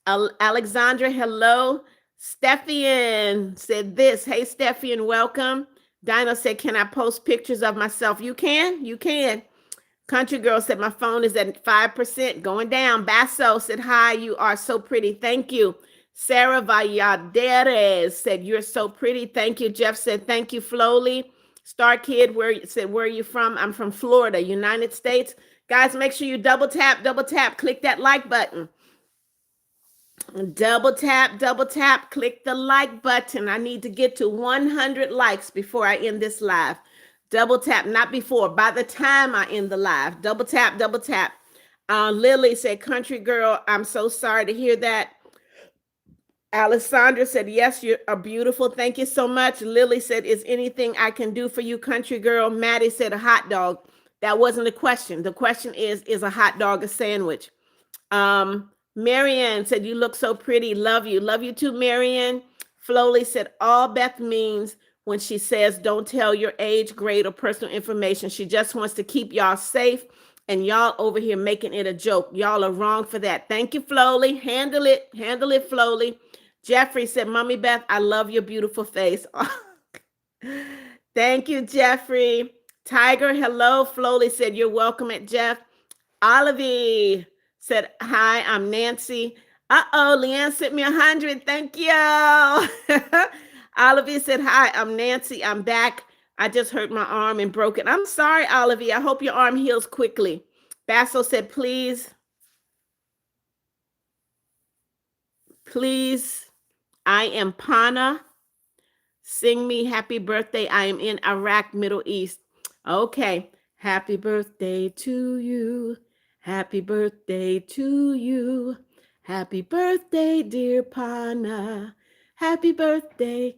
Alexandra, hello. Stephian said this. Hey, Stephian, welcome. Dino said, can I post pictures of myself? You can. You can. Country Girl said, my phone is at 5%. Going down. Basso said, hi, you are so pretty. Thank you. Sarah Valladares said, you're so pretty. Thank you. Jeff said, thank you, Flowly. Star Kid where are you from? I'm from Florida, United States. Guys, make sure you double tap, click that like button. Double tap, click the like button. I need to get to 100 likes before I end this live. Double tap, not before, by the time I end the live. Double tap. Lily said, Country Girl, I'm so sorry to hear that. Alessandra said, yes, you are beautiful. Thank you so much. Lily said, is anything I can do for you, Country Girl? Maddie said, a hot dog. That wasn't the question. The question is a hot dog a sandwich? Marianne said, you look so pretty. Love you. Love you too, Marianne. Flowly said, all Beth means when she says, don't tell your age, grade, or personal information. She just wants to keep y'all safe. And y'all over here making it a joke. Y'all are wrong for that. Thank you, Flowly. Handle it, Flowly. Jeffrey said, Mommy Beth, I love your beautiful face. Thank you, Jeffrey. Tiger, hello. Flowly said, you're welcome at Jeff. Olivie said, hi, I'm Nancy. Uh-oh, Leanne sent me 100. Thank you. Olivie said, hi, I'm Nancy. I'm back. I just hurt my arm and broke it. I'm sorry, Olivie. I hope your arm heals quickly. Basso said, please, I am Pana. Sing me happy birthday. I am in Iraq, Middle East. Okay. Happy birthday to you. Happy birthday to you. Happy birthday, dear Pana. Happy birthday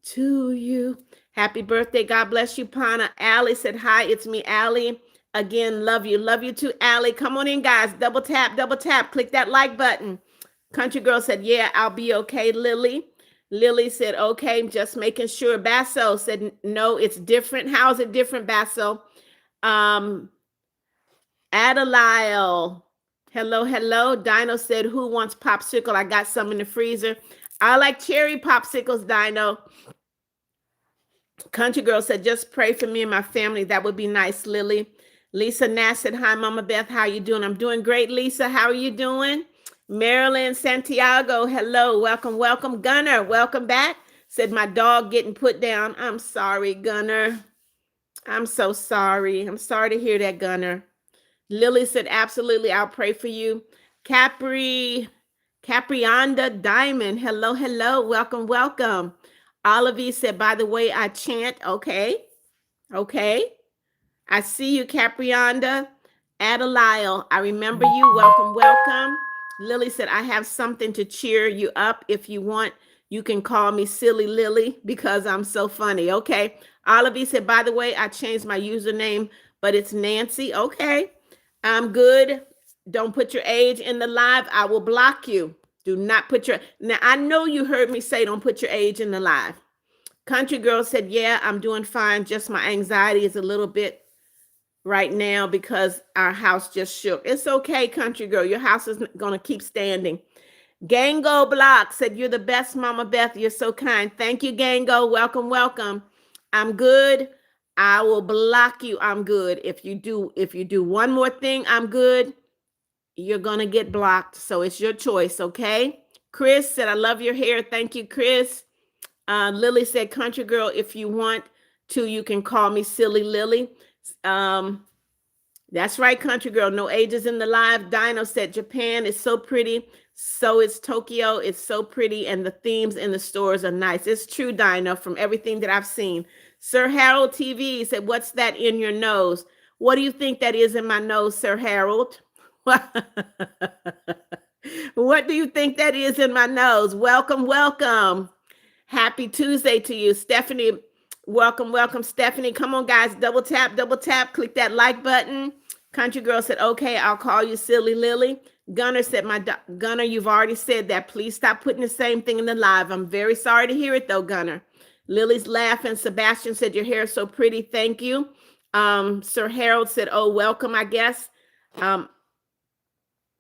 to you. Happy birthday. God bless you, Pana. Allie said, hi, it's me, Allie. Again, love you. Love you too, Allie. Come on in, guys. Double tap, double tap. Click that like button. Country Girl said, yeah, I'll be okay, Lily. Lily said, okay, just making sure. Basso said, no, it's different. How's it different, Basso? Adelisle, hello, hello. Dino said, who wants popsicle? I got some in the freezer. I like cherry popsicles, Dino. Country Girl said, just pray for me and my family. That would be nice, Lily. Lisa Nash said, hi, Mama Beth. How you doing? I'm doing great, Lisa. How are you doing? Marilyn Santiago, hello. Welcome, welcome. Gunner, welcome back. Said, my dog getting put down. I'm sorry, Gunner. I'm so sorry. I'm sorry to hear that, Gunner. Lily said, absolutely. I'll pray for you. Caprianda Diamond, hello, hello. Welcome, welcome. Olivie said, by the way, I chant. Okay. Okay. I see you, Caprianda. Adelisle, I remember you. Welcome, welcome. Lily said, I have something to cheer you up. If you want, you can call me Silly Lily because I'm so funny. Okay. Olivie said, by the way, I changed my username, but it's Nancy. Okay. I'm good. Don't put your age in the live. I will block you. Do not put your, now I know you heard me say don't put your age in the live. Country Girl said, yeah, I'm doing fine. Just my anxiety is a little bit right now because our house just shook. It's okay, Country Girl. Your house is going to keep standing. Gango Block said, you're the best, Mama Beth. You're so kind. Thank you, Gango. Welcome, welcome. I'm good. I will block you. I'm good. If you do one more thing, I'm good. You're going to get blocked. So it's your choice, okay? Chris said, I love your hair. Thank you, Chris. Lily said, Country Girl, if you want to, you can call me Silly Lily. That's right, Country Girl. No ages in the live. Dino said, Japan is so pretty. So is Tokyo. It's so pretty. And the themes in the stores are nice. It's true, Dino, from everything that I've seen. Sir Harold TV said, what's that in your nose? What do you think that is in my nose, Sir Harold? What do you think that is in my nose? Welcome, welcome. Happy Tuesday to you. Stephanie, welcome, welcome. Stephanie, come on, guys. Double tap, click that like button. Country Girl said, okay, I'll call you Silly Lily. Gunner said, Gunner, you've already said that. Please stop putting the same thing in the live. I'm very sorry to hear it though, Gunner. Lily's laughing. Sebastian said, your hair is so pretty. Thank you. Sir Harold said, oh, welcome, I guess.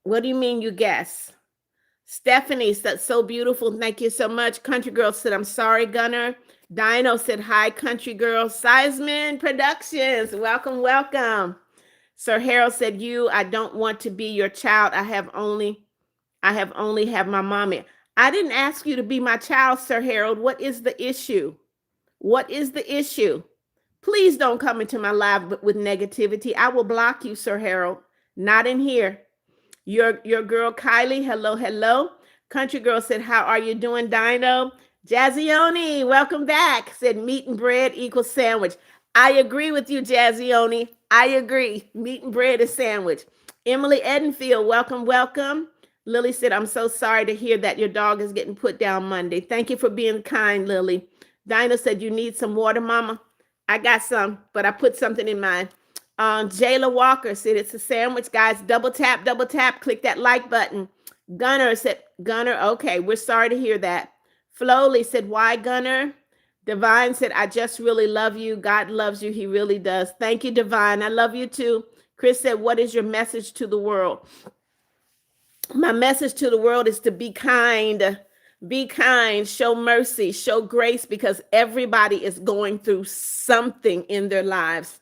What do you mean you guess? Stephanie said, so beautiful. Thank you so much. Country Girl said, I'm sorry, Gunner. Dino said, hi, Country Girl. Seisman Productions, welcome, welcome. Sir Harold said, I don't want to be your child. I have only have my mommy. I didn't ask you to be my child, Sir Harold. What is the issue? What is the issue? Please don't come into my live with negativity. I will block you, Sir Harold. Not in here. Your girl Kylie, hello, hello. Country Girl said, how are you doing, Dino? Jazzioni, welcome back. Said meat and bread equals sandwich. I agree with you, Jazzioni. I agree. Meat and bread is sandwich. Emily Edenfield, welcome, welcome. Lily said, I'm so sorry to hear that your dog is getting put down Monday. Thank you for being kind, Lily. Dinah said, you need some water, Mama? I got some, but I put something in mine. Jayla Walker said, it's a sandwich, guys. Double tap, click that like button. Gunner said, Gunner, okay, we're sorry to hear that. Flowly said, why, Gunner? Divine said, I just really love you. God loves you. He really does. Thank you, Divine. I love you too. Chris said, what is your message to the world? My message to the world is to be kind. Be kind, show mercy, show grace, because everybody is going through something in their lives.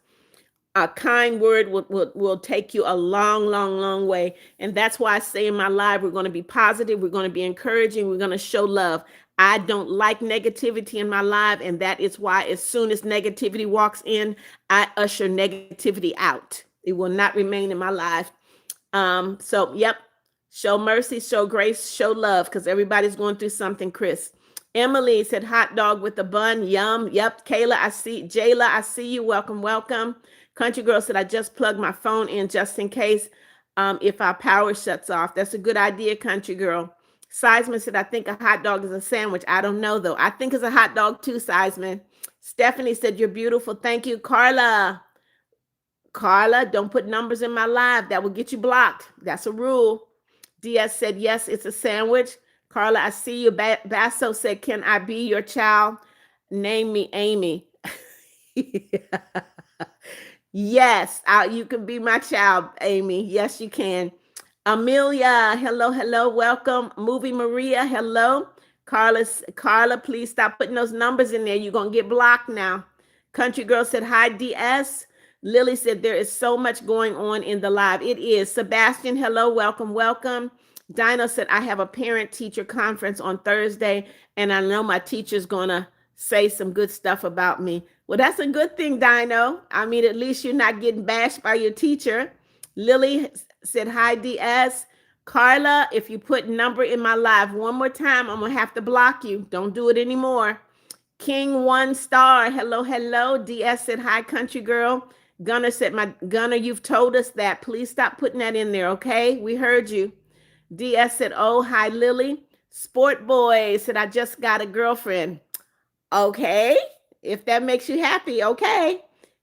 A kind word will take you a long, long, long way. And that's why I say in my live, we're going to be positive. We're going to be encouraging. We're going to show love. I don't like negativity in my life. And that is why as soon as negativity walks in, I usher negativity out. It will not remain in my life. So, yep. Show mercy, show grace, show love, because everybody's going through something, Chris. Emily said hot dog with a bun. Yum. Yep. Kayla, I see. Jayla, I see you. Welcome, welcome. Country Girl said, I just plugged my phone in just in case if our power shuts off. That's a good idea, Country Girl. Seisman said, I think a hot dog is a sandwich. I don't know, though. I think it's a hot dog, too, Seisman. Stephanie said, you're beautiful. Thank you, Carla. Carla, don't put numbers in my live. That will get you blocked. That's a rule. DS said, yes, it's a sandwich. Carla, I see you. Basso said, can I be your child? Name me Amy. Yes, you can be my child, Amy. Yes, you can. Amelia, hello, hello, welcome. Movie Maria, hello. Carla, please stop putting those numbers in there. You're going to get blocked now. Country Girl said, hi, DS. Lily said, there is so much going on in the live. It is. Sebastian, hello, welcome, welcome. Dino said, I have a parent-teacher conference on Thursday, and I know my teacher's going to say some good stuff about me. Well, that's a good thing, Dino. I mean, at least you're not getting bashed by your teacher. Lily said, hi, DS. Carla, if you put number in my live one more time, I'm going to have to block you. Don't do it anymore. King One Star, hello, hello. DS said, hi, Country Girl. Gunner said, Gunner, you've told us that. Please stop putting that in there, okay? We heard you. DS said, oh, hi, Lily. Sport Boy said, I just got a girlfriend. Okay, if that makes you happy, okay.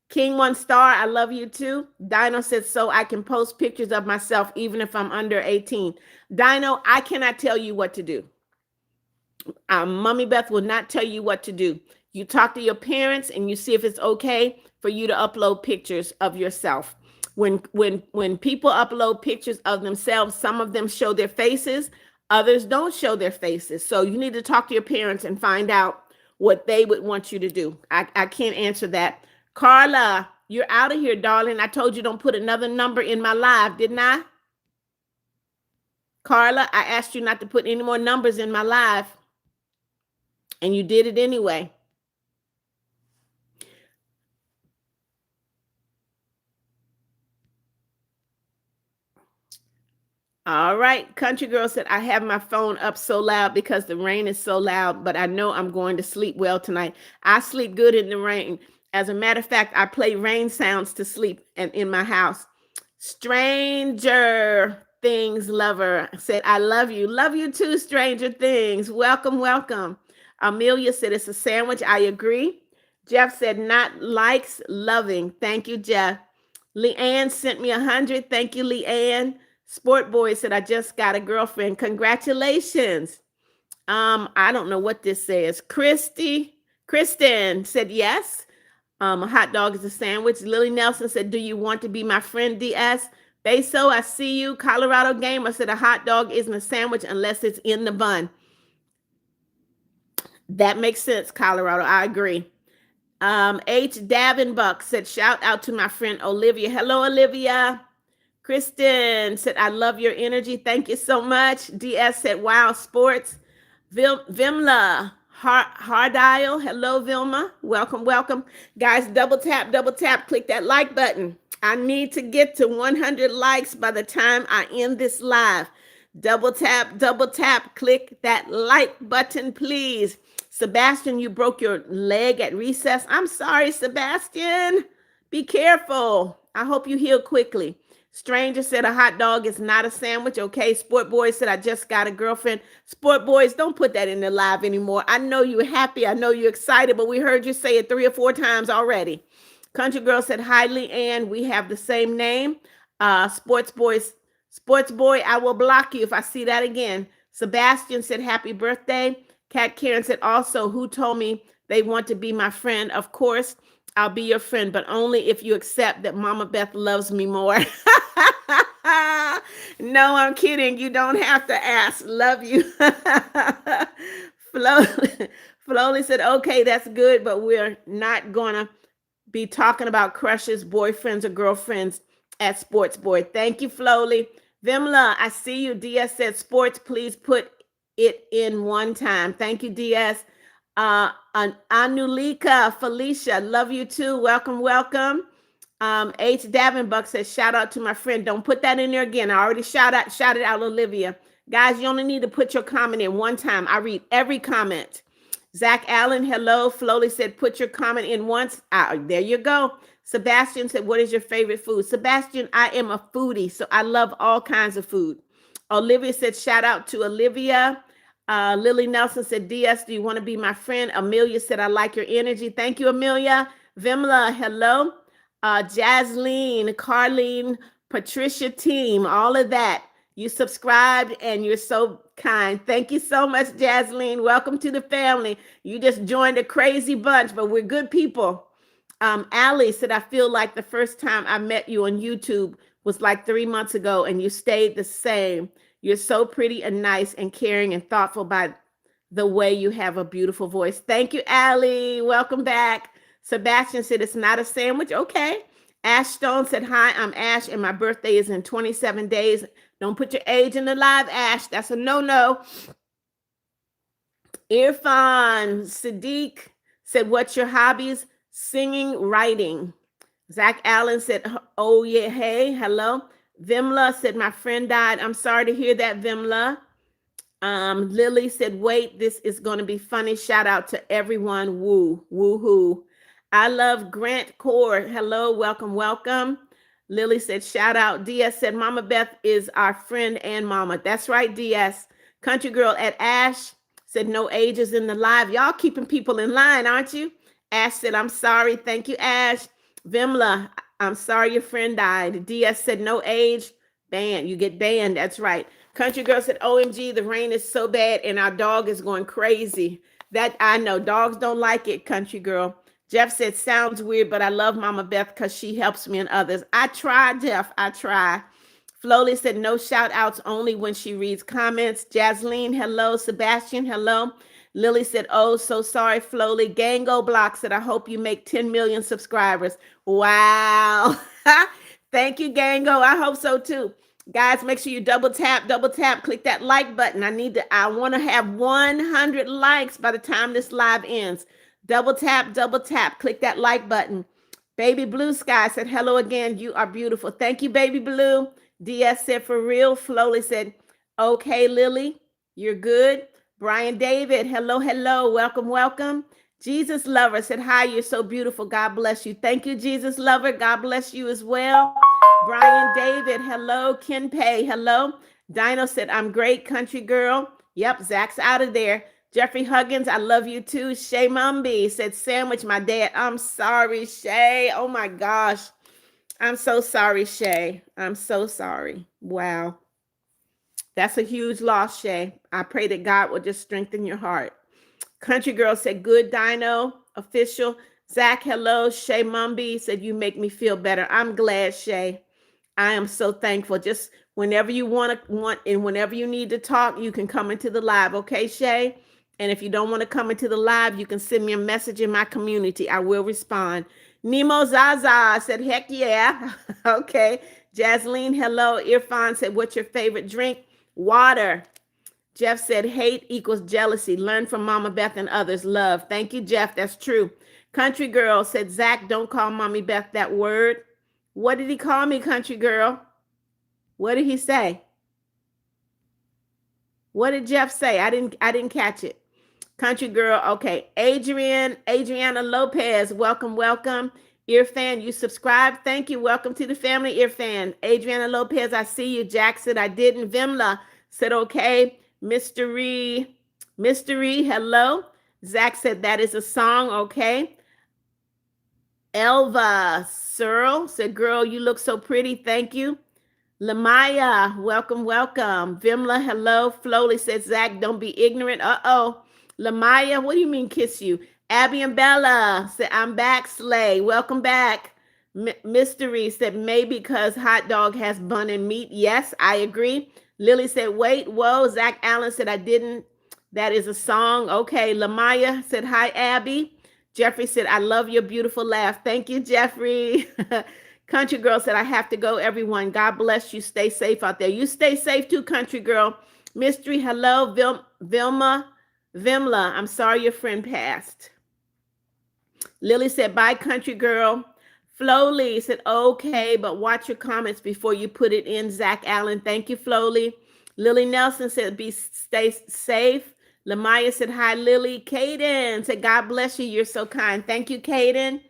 King One Star, I love you too. Dino said, so I can post pictures of myself even if I'm under 18. Dino, I cannot tell you what to do. Mommy Beth will not tell you what to do. You talk to your parents and you see if it's okay for you to upload pictures of yourself. When people upload pictures of themselves, some of them show their faces, others don't show their faces. So you need to talk to your parents and find out what they would want you to do. I can't answer that. Carla, you're out of here, darling. I told you don't put another number in my live, didn't I? Carla, I asked you not to put any more numbers in my live, and you did it anyway. All right. Country Girl said, I have my phone up so loud because the rain is so loud, but I know I'm going to sleep well tonight. I sleep good in the rain. As a matter of fact, I play rain sounds to sleep in my house. Stranger Things lover said, I love you. Love you too, Stranger Things. Welcome, welcome. Amelia said, it's a sandwich. I agree. Jeff said, not likes, loving. Thank you, Jeff. Leanne sent me 100. Thank you, Leanne. Sport Boy said, I just got a girlfriend. Congratulations. I don't know what this says. Kristen said, yes. A hot dog is a sandwich. Lily Nelson said, do you want to be my friend, DS? Beso, I see you. Colorado Gamer said, a hot dog isn't a sandwich unless it's in the bun. That makes sense, Colorado. I agree. H. Davenbuck said, shout out to my friend Olivia. Hello, Olivia. Kristen said, I love your energy. Thank you so much. DS said, wow, sports. Vimla Hardile. Hello, Vilma. Welcome, welcome. Guys, double tap, click that like button. I need to get to 100 likes by the time I end this live. Double tap, click that like button, please. Sebastian, you broke your leg at recess. I'm sorry, Sebastian. Be careful. I hope you heal quickly. Stranger said a hot dog is not a sandwich. Okay. Sport Boy said, I just got a girlfriend. Sport Boys, don't put that in the live anymore. I know you're happy. I know you're excited, but we heard you say it 3 or 4 times already. Country Girl said, hi, Leanne. We have the same name. Sports Boy, I will block you if I see that again. Sebastian said, happy birthday. Kat Karen said, also, who told me they want to be my friend? Of course, I'll be your friend, but only if you accept that Mama Beth loves me more. No, I'm kidding. You don't have to ask. Love you. Flowly said, okay, that's good, but we're not gonna be talking about crushes, boyfriends, or girlfriends at Sports Boy. Thank you, Flowly. Vimla, I see you. DS said sports, please put it in one time. Thank you, DS. Anulika, Felicia, love you too. Welcome, welcome. H. Davenbuck says, shout out to my friend. Don't put that in there again. I already shouted out Olivia. Guys, you only need to put your comment in one time. I read every comment. Zach Allen, hello. Flowly said, put your comment in once. There you go. Sebastian said, what is your favorite food? Sebastian, I am a foodie, so I love all kinds of food. Olivia said, shout out to Olivia. Lily Nelson said, DS, do you want to be my friend? Amelia said, I like your energy. Thank you, Amelia. Vimla, hello. Jasleen, Carlene, Patricia team, all of that. You subscribed and you're so kind. Thank you so much, Jasleen. Welcome to the family. You just joined a crazy bunch, but we're good people. Allie said, I feel like the first time I met you on YouTube was like 3 months ago and you stayed the same. You're so pretty and nice and caring and thoughtful by the way you have a beautiful voice. Thank you, Allie. Welcome back. Sebastian said, it's not a sandwich. Okay. Ash Stone said, hi, I'm Ash and my birthday is in 27 days. Don't put your age in the live, Ash. That's a no-no. Irfan Sadiq said, what's your hobbies? Singing, writing. Zach Allen said, oh yeah, hey, hello. Vimla said, my friend died. I'm sorry to hear that, Vimla. Lily said, wait, this is going to be funny. Shout out to everyone. Woo-hoo. I love Grant Core. Hello, welcome, welcome. Lily said, shout out. DS said, Mama Beth is our friend and mama. That's right, DS. Country Girl at Ash said, no ages in the live. Y'all keeping people in line, aren't you? Ash said, I'm sorry. Thank you, Ash. Vimla, I'm sorry your friend died. DS said, no age. Banned. You get banned. That's right. Country Girl said, OMG, the rain is so bad and our dog is going crazy. That I know. Dogs don't like it, Country Girl. Jeff said, sounds weird, but I love Mama Beth because she helps me and others. I try, Jeff. I try. Flowly said, no shout outs, only when she reads comments. Jasleen, hello. Sebastian, hello. Lily said, oh, so sorry, Flowly. Gango Block said, I hope you make 10 million subscribers. Wow. Thank you, Gango. I hope so too. Guys, make sure you double tap, click that like button. I want to have 100 likes by the time this live ends. Double tap, click that like button. Baby Blue Sky said, hello again. You are beautiful. Thank you, Baby Blue. DS said, for real. Flowly said, okay, Lily, you're good. Brian David, hello. Welcome. Jesus Lover said, hi, you're so beautiful. God bless you. Thank you, Jesus Lover. God bless you as well. Brian David, hello. Ken Pay, hello. Dino said, I'm great, Country Girl. Yep, Zach's out of there. Jeffrey Huggins, I love you too. Shay Mumby said, sandwich, my dad. I'm sorry, Shay. Oh my gosh. I'm so sorry, Shay. I'm so sorry. Wow. That's a huge loss, Shay. I pray that God will just strengthen your heart. Country Girl said, good, Dino. Official. Zach, hello. Shay Mumby said, you make me feel better. I'm glad, Shay. I am so thankful. Just whenever you want and whenever you need to talk, you can come into the live. Okay, Shay? And if you don't want to come into the live, you can send me a message in my community. I will respond. Nemo Zaza said, heck yeah. Okay. Jasleen, hello. Irfan said, what's your favorite drink? Water. Jeff said, hate equals jealousy. Learn from Mama Beth and others. Love. Thank you, Jeff. That's true. Country Girl said, Zach, don't call Mommy Beth that word. What did he call me, Country Girl? What did he say? What did Jeff say? I didn't catch it. Country Girl, okay. Adriana Lopez, welcome. Irfan, you subscribed. Thank you. Welcome to the family, Irfan. Adriana Lopez, I see you. Jack said, I didn't. Vimla said, okay. Mystery, hello. Zach said, that is a song, okay. Elva Searle said, girl, you look so pretty. Thank you. Lamaya, welcome. Vimla, hello. Flowly said, Zach, don't be ignorant. Uh-oh. Lamaya, what do you mean kiss you? Abby and Bella said, I'm back, Slay. Welcome back. Mystery said, maybe because hot dog has bun and meat. Yes, I agree. Lily said, wait, whoa. Zach Allen said, I didn't That is a song. Okay. Lamaya said, hi, Abby. Jeffrey said, I love your beautiful laugh. Thank you, Jeffrey. Country girl said, I have to go, everyone. God bless you. Stay safe out there. You stay safe too, country girl. Mystery, hello. Vimla, I'm sorry your friend passed. Lily said, bye, country girl. Flowly said, okay, but watch your comments before you put it in. Zach Allen, thank you, Flowly. Lily Nelson said, stay safe. Lamaya said, hi, Lily. Kaden said, God bless you. You're so kind. Thank you, Kaden.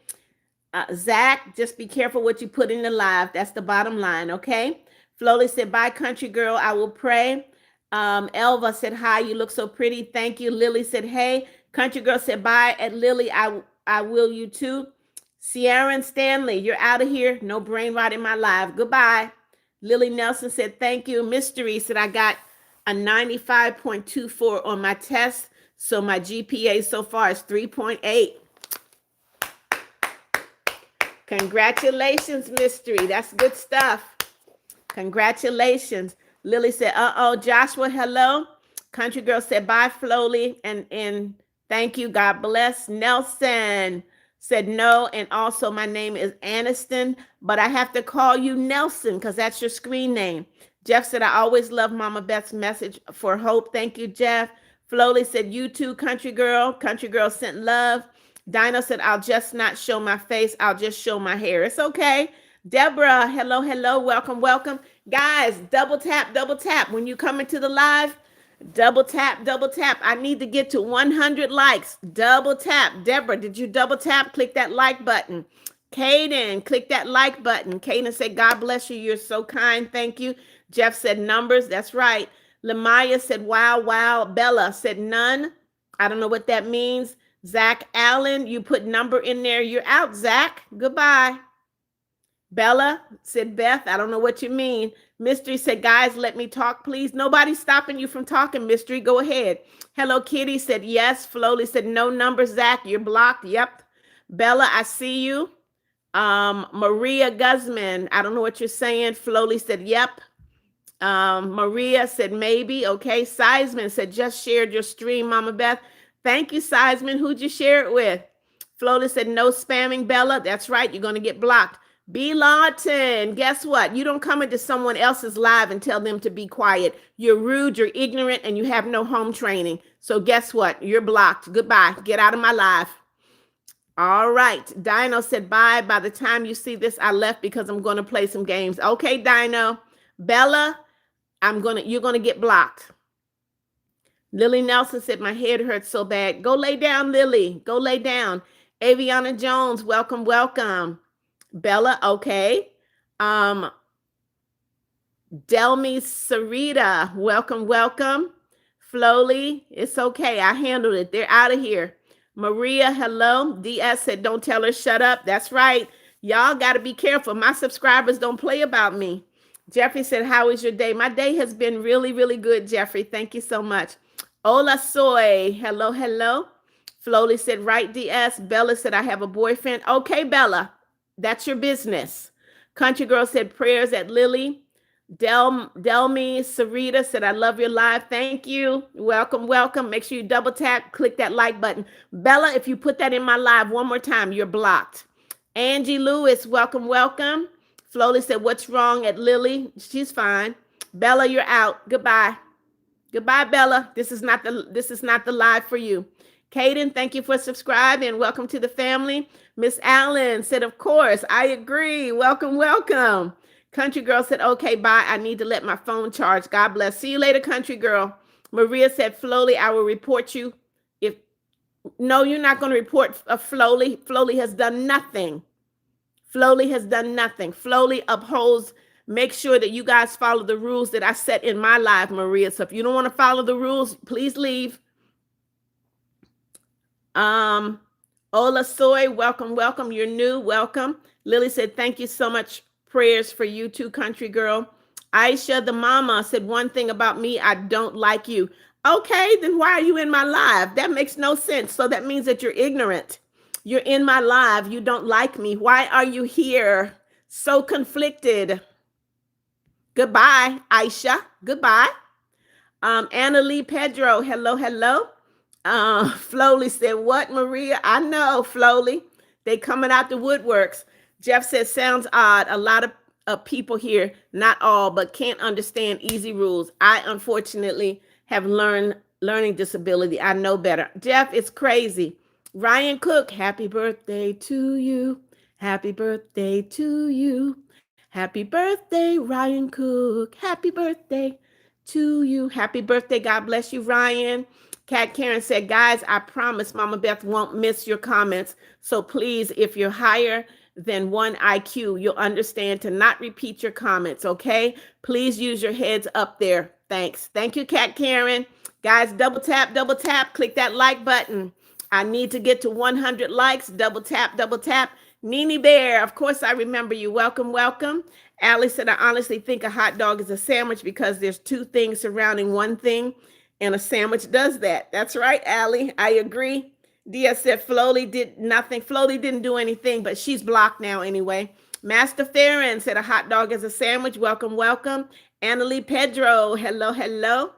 Zach, just be careful what you put in the live. That's the bottom line, okay? Flowly said, bye, country girl. I will pray. Elva said, hi, you look so pretty. Thank you. Lily said, hey. Country girl said, bye. At Lily, I will you too. Sierra and Stanley, you're out of here. No brain rot in my life. Goodbye. Lily Nelson said, thank you. Mystery said, I got a 95.24 on my test. So my GPA so far is 3.8. Congratulations, Mystery. That's good stuff. Congratulations. Lily said, uh-oh. Joshua, hello. Country girl said, bye, Flowly. And thank you. God bless. Nelson said no. And also my name is Aniston, but I have to call you Nelson because that's your screen name. Jeff said, I always love Mama Beth's message for hope. Thank you, Jeff. Flowly said, you too, country girl. Country girl sent love. Dino said, I'll just not show my face. I'll just show my hair. It's okay. Deborah, hello, hello. Welcome, welcome. Guys, double tap, double tap. When you come into the live, double tap, double tap. I need to get to 100 likes. Double tap. Deborah, did you double tap? Click that like button. Kaden, click that like button. Kaden said, God bless you. You're so kind. Thank you. Jeff said numbers. That's right. Lamaya said, wow, wow. Bella said none. I don't know what that means. Zach Allen, you put number in there. You're out, Zach. Goodbye. Bella said, Beth, I don't know what you mean. Mystery said, guys, let me talk, please. Nobody's stopping you from talking, Mystery. Go ahead. Hello Kitty said, yes. Flowly said, no number, Zach. You're blocked. Yep. Bella, I see you. Maria Guzman, I don't know what you're saying. Flowly said, yep. Maria said, maybe. Okay. Seisman said, just shared your stream, Mama Beth. Thank you, Seisman. Who'd you share it with? Flowly said, no spamming, Bella. That's right. You're going to get blocked. B. Lawton, guess what? You don't come into someone else's live and tell them to be quiet. You're rude, you're ignorant, and you have no home training. So guess what? You're blocked. Goodbye. Get out of my live. All right. Dino said, bye. By the time you see this, I left because I'm going to play some games. Okay, Dino. Bella, you're going to get blocked. Lily Nelson said, my head hurts so bad. Go lay down, Lily. Go lay down. Aviana Jones, welcome, welcome. Bella, okay. Delmi Sarita, welcome, welcome. Flowly, it's okay. I handled it. They're out of here. Maria, hello. DS said, don't tell her, shut up. That's right. Y'all got to be careful. My subscribers don't play about me. Jeffrey said, how is your day? My day has been really, really good, Jeffrey. Thank you so much. Ola Soy, hello, hello. Flowly said, right, DS. Bella said, I have a boyfriend. Okay, Bella, that's your business. Country girl said, prayers at Lily. Delmi Sarita said, I love your live. Thank you. Welcome, welcome. Make sure you double tap, click that like button. Bella, if you put that in my live one more time, you're blocked. Angie Lewis, welcome, welcome. Flowly said, what's wrong at Lily? She's fine. Bella, you're out. Goodbye. Goodbye, Bella. This is not the live for you. Kaden, thank you for subscribing. Welcome to the family. Miss Allen said, of course, I agree. Welcome, welcome. Country girl said, okay, bye. I need to let my phone charge. God bless. See you later, country girl. Maria said, Flowly, I will report you. No, you're not going to report Flowly. Flowly has done nothing. Flowly has done nothing. Flowly upholds. Make sure that you guys follow the rules that I set in my live, Maria. So if you don't want to follow the rules, please leave. Ola Soy, welcome, welcome. You're new, welcome. Lily said, thank you so much. Prayers for you too, country girl. Aisha, the mama, said, one thing about me, I don't like you. Okay, then why are you in my live? That makes no sense. So that means that you're ignorant. You're in my live. You don't like me. Why are you here? So conflicted. Goodbye, Aisha. Goodbye. Anna Lee Pedro, hello, hello. Flowly said, what, Maria? I know, Flowly. They coming out the woodworks. Jeff said, sounds odd. A lot of people here, not all, but can't understand easy rules. I unfortunately have learning disability. I know better. Jeff, it's crazy. Ryan Cook, happy birthday to you. Happy birthday to you. Happy birthday, Ryan Cook. Happy birthday to you. Happy birthday. God bless you, Ryan. Kat Karen said, guys, I promise Mama Beth won't miss your comments. So please, if you're higher than 1 IQ, you'll understand to not repeat your comments, okay? Please use your heads up there. Thanks. Thank you, Kat Karen. Guys, double tap, click that like button. I need to get to 100 likes. Double tap, double tap. Nene Bear, of course I remember you. Welcome, welcome. Allie said, I honestly think a hot dog is a sandwich because there's two things surrounding one thing, and a sandwich does that. That's right, Allie. I agree. Dia said Flowly did nothing. Flowly didn't do anything, but she's blocked now anyway. Master Farron said a hot dog is a sandwich. Welcome, welcome. Annalie Pedro, hello, hello.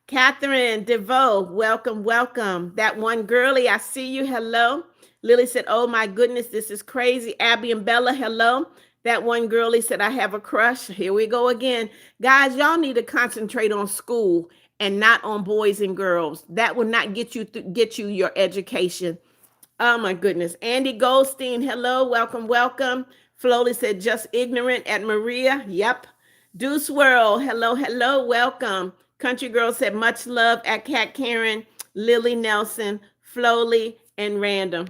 Catherine DeVoe, welcome, welcome. That one girlie, I see you, hello. Lily said, oh my goodness, this is crazy. Abby and Bella, hello. That one girlie said, I have a crush. Here we go again. Guys, y'all need to concentrate on school and not on boys and girls. That will not get you your education. Oh my goodness. Andy Goldstein, hello, welcome, welcome. Flowly said, just ignorant at Maria. Yep. Deuce World, hello, hello, welcome. Country Girl said, much love at Cat Karen, Lily Nelson, Flowly, and Random.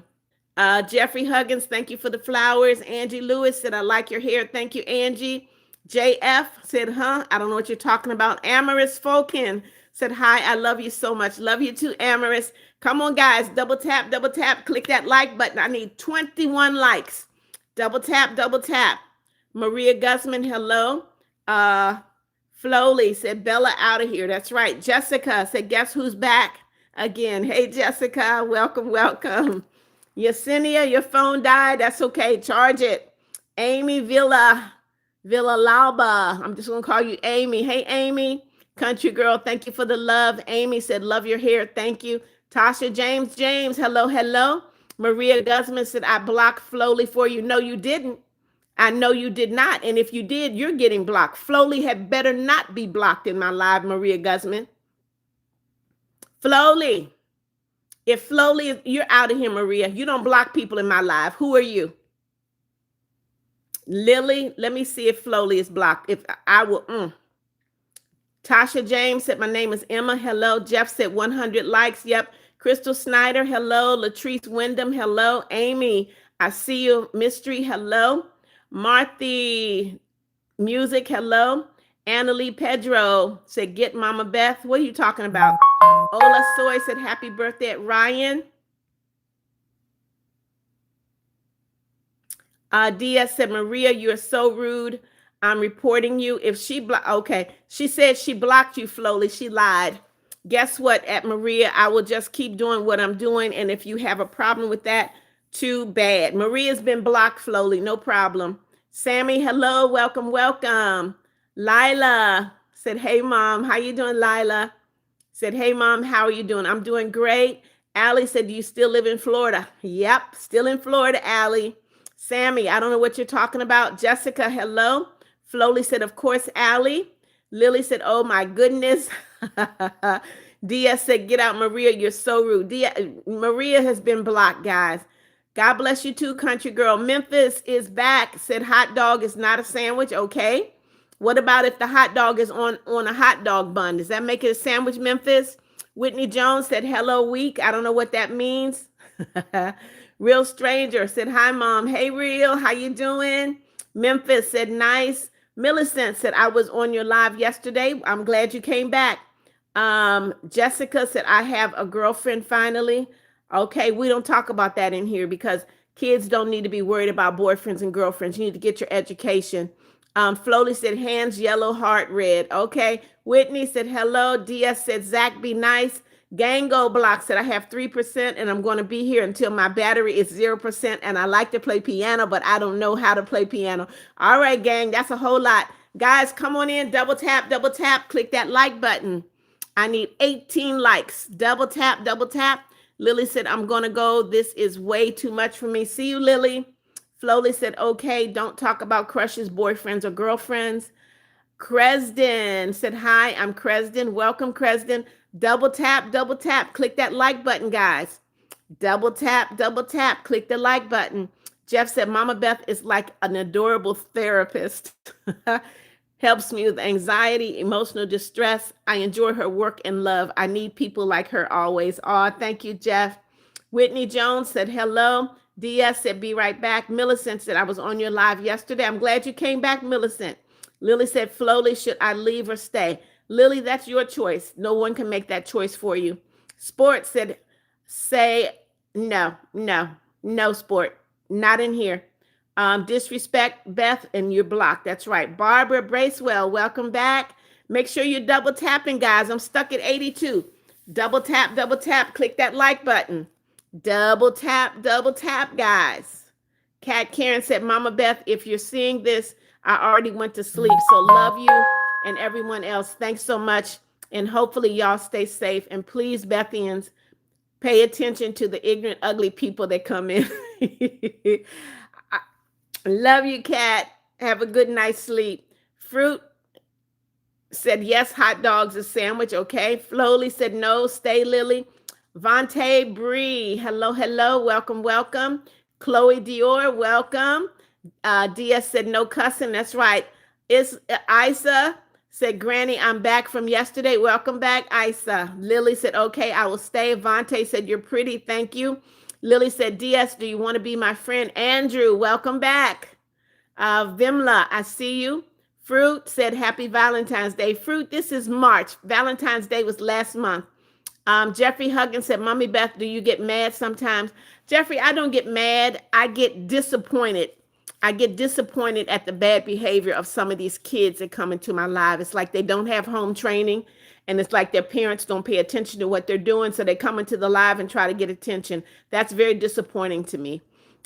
Jeffrey Huggins, thank you for the flowers. Angie Lewis said, I like your hair. Thank you, Angie. JF said, I don't know what you're talking about. Amaris Folkin said, hi, I love you so much. Love you too, Amaris. Come on, guys, double tap, click that like button. I need 21 likes. Double tap, double tap. Maria Gusman, hello. Flowly said, Bella out of here. That's right. Jessica said, guess who's back again? Hey, Jessica, welcome, welcome. Yesenia, your phone died. That's okay. Charge it. Amy Villalba. I'm just going to call you Amy. Hey, Amy. Country Girl, thank you for the love. Amy said, love your hair. Thank you. Tasha James, hello, hello. Maria Guzman said, I blocked Flowly for you. No, you didn't. I know you did not. And if you did, you're getting blocked. Flowly had better not be blocked in my live, Maria Guzman. Flowly. If Flowly, you're out of here, Maria. You don't block people in my live. Who are you? Lily, let me see if Flowly is blocked. If I will, Tasha James said, my name is Emma. Hello. Jeff said 100 likes. Yep. Crystal Snyder. Hello. Latrice Wyndham. Hello. Amy, I see you. Mystery. Hello. Marthy Music. Hello. Annalie Pedro said, get Mama Beth. What are you talking about? Ola Soy said, happy birthday at Ryan. Diaz said, Maria, you're so rude. I'm reporting you. If she okay. She said she blocked you, Flowly. She lied. Guess what, at Maria, I will just keep doing what I'm doing. And if you have a problem with that, too bad. Maria's been blocked, Flowly. No problem. Sammy, hello. Welcome, welcome. Lila said, hey, Mom. How you doing, Lila? Said, hey, Mom, how are you doing? I'm doing great. Allie said, do you still live in Florida? Yep, still in Florida, Allie. Sammy, I don't know what you're talking about. Jessica, hello. Flowly said, of course, Allie. Lily said, oh, my goodness. Dia said, get out, Maria. You're so rude. Maria has been blocked, guys. God bless you too, country girl. Memphis is back. Said, hot dog is not a sandwich. Okay. What about if the hot dog is on a hot dog bun? Does that make it a sandwich, Memphis? Whitney Jones said, hello, week. I don't know what that means. Real Stranger said, hi, Mom. Hey, Real. How you doing? Memphis said, nice. Millicent said, I was on your live yesterday. I'm glad you came back. Jessica said, I have a girlfriend finally. Okay, we don't talk about that in here because kids don't need to be worried about boyfriends and girlfriends. You need to get your education. Flowly said, hands yellow, heart red. Okay. Whitney said, hello. DS said, Zach, be nice. Gango Block said, I have 3% and I'm going to be here until my battery is 0%. And I like to play piano, but I don't know how to play piano. All right, gang, that's a whole lot. Guys, come on in, double tap, click that like button. I need 18 likes. Double tap, double tap. Lily said, I'm going to go. This is way too much for me. See you, Lily. Flowly said, okay, don't talk about crushes, boyfriends, or girlfriends. Cresden said, hi, I'm Cresden. Welcome, Cresden. Double tap, double tap. Click that like button, guys. Double tap, double tap. Click the like button. Jeff said, Mama Beth is like an adorable therapist. Helps me with anxiety, emotional distress. I enjoy her work and love. I need people like her always. Oh, thank you, Jeff. Whitney Jones said, hello. DS said, be right back. Millicent said, I was on your live yesterday. I'm glad you came back, Millicent. Lily said, Flowly, should I leave or stay? Lily, that's your choice. No one can make that choice for you. Sport said, say no, no, no, Sport. Not in here. Disrespect, Beth, and you're blocked. That's right. Barbara Bracewell, welcome back. Make sure you're double tapping, guys. I'm stuck at 82. Double tap, click that like button. Double tap, guys. Kat Karen said, Mama Beth, if you're seeing this, I already went to sleep. So love you and everyone else. Thanks so much. And hopefully y'all stay safe. And please, Bethians, pay attention to the ignorant, ugly people that come in. Love you, Kat. Have a good night's sleep. Fruit said yes, hot dogs, a sandwich. Okay. Flowly said no, stay, Lily. Vontae Bree, hello, hello. Welcome, welcome. Chloe Dior, welcome. DS said no cussing. That's right. It's Isa said, Granny, I'm back from yesterday. Welcome back, Isa. Lily said, okay, I will stay. Vontae said, you're pretty. Thank you. Lily said, DS, do you want to be my friend? Andrew, welcome back. Vimla, I see you. Fruit said, happy Valentine's Day. Fruit, this is March. Valentine's Day was last month. Jeffrey Huggins said, Mommy Beth, do you get mad sometimes? Jeffrey, I don't get mad. I get disappointed. I get disappointed at the bad behavior of some of these kids that come into my life. It's like they don't have home training, and it's like their parents don't pay attention to what they're doing, so they come into the live and try to get attention. That's very disappointing to me.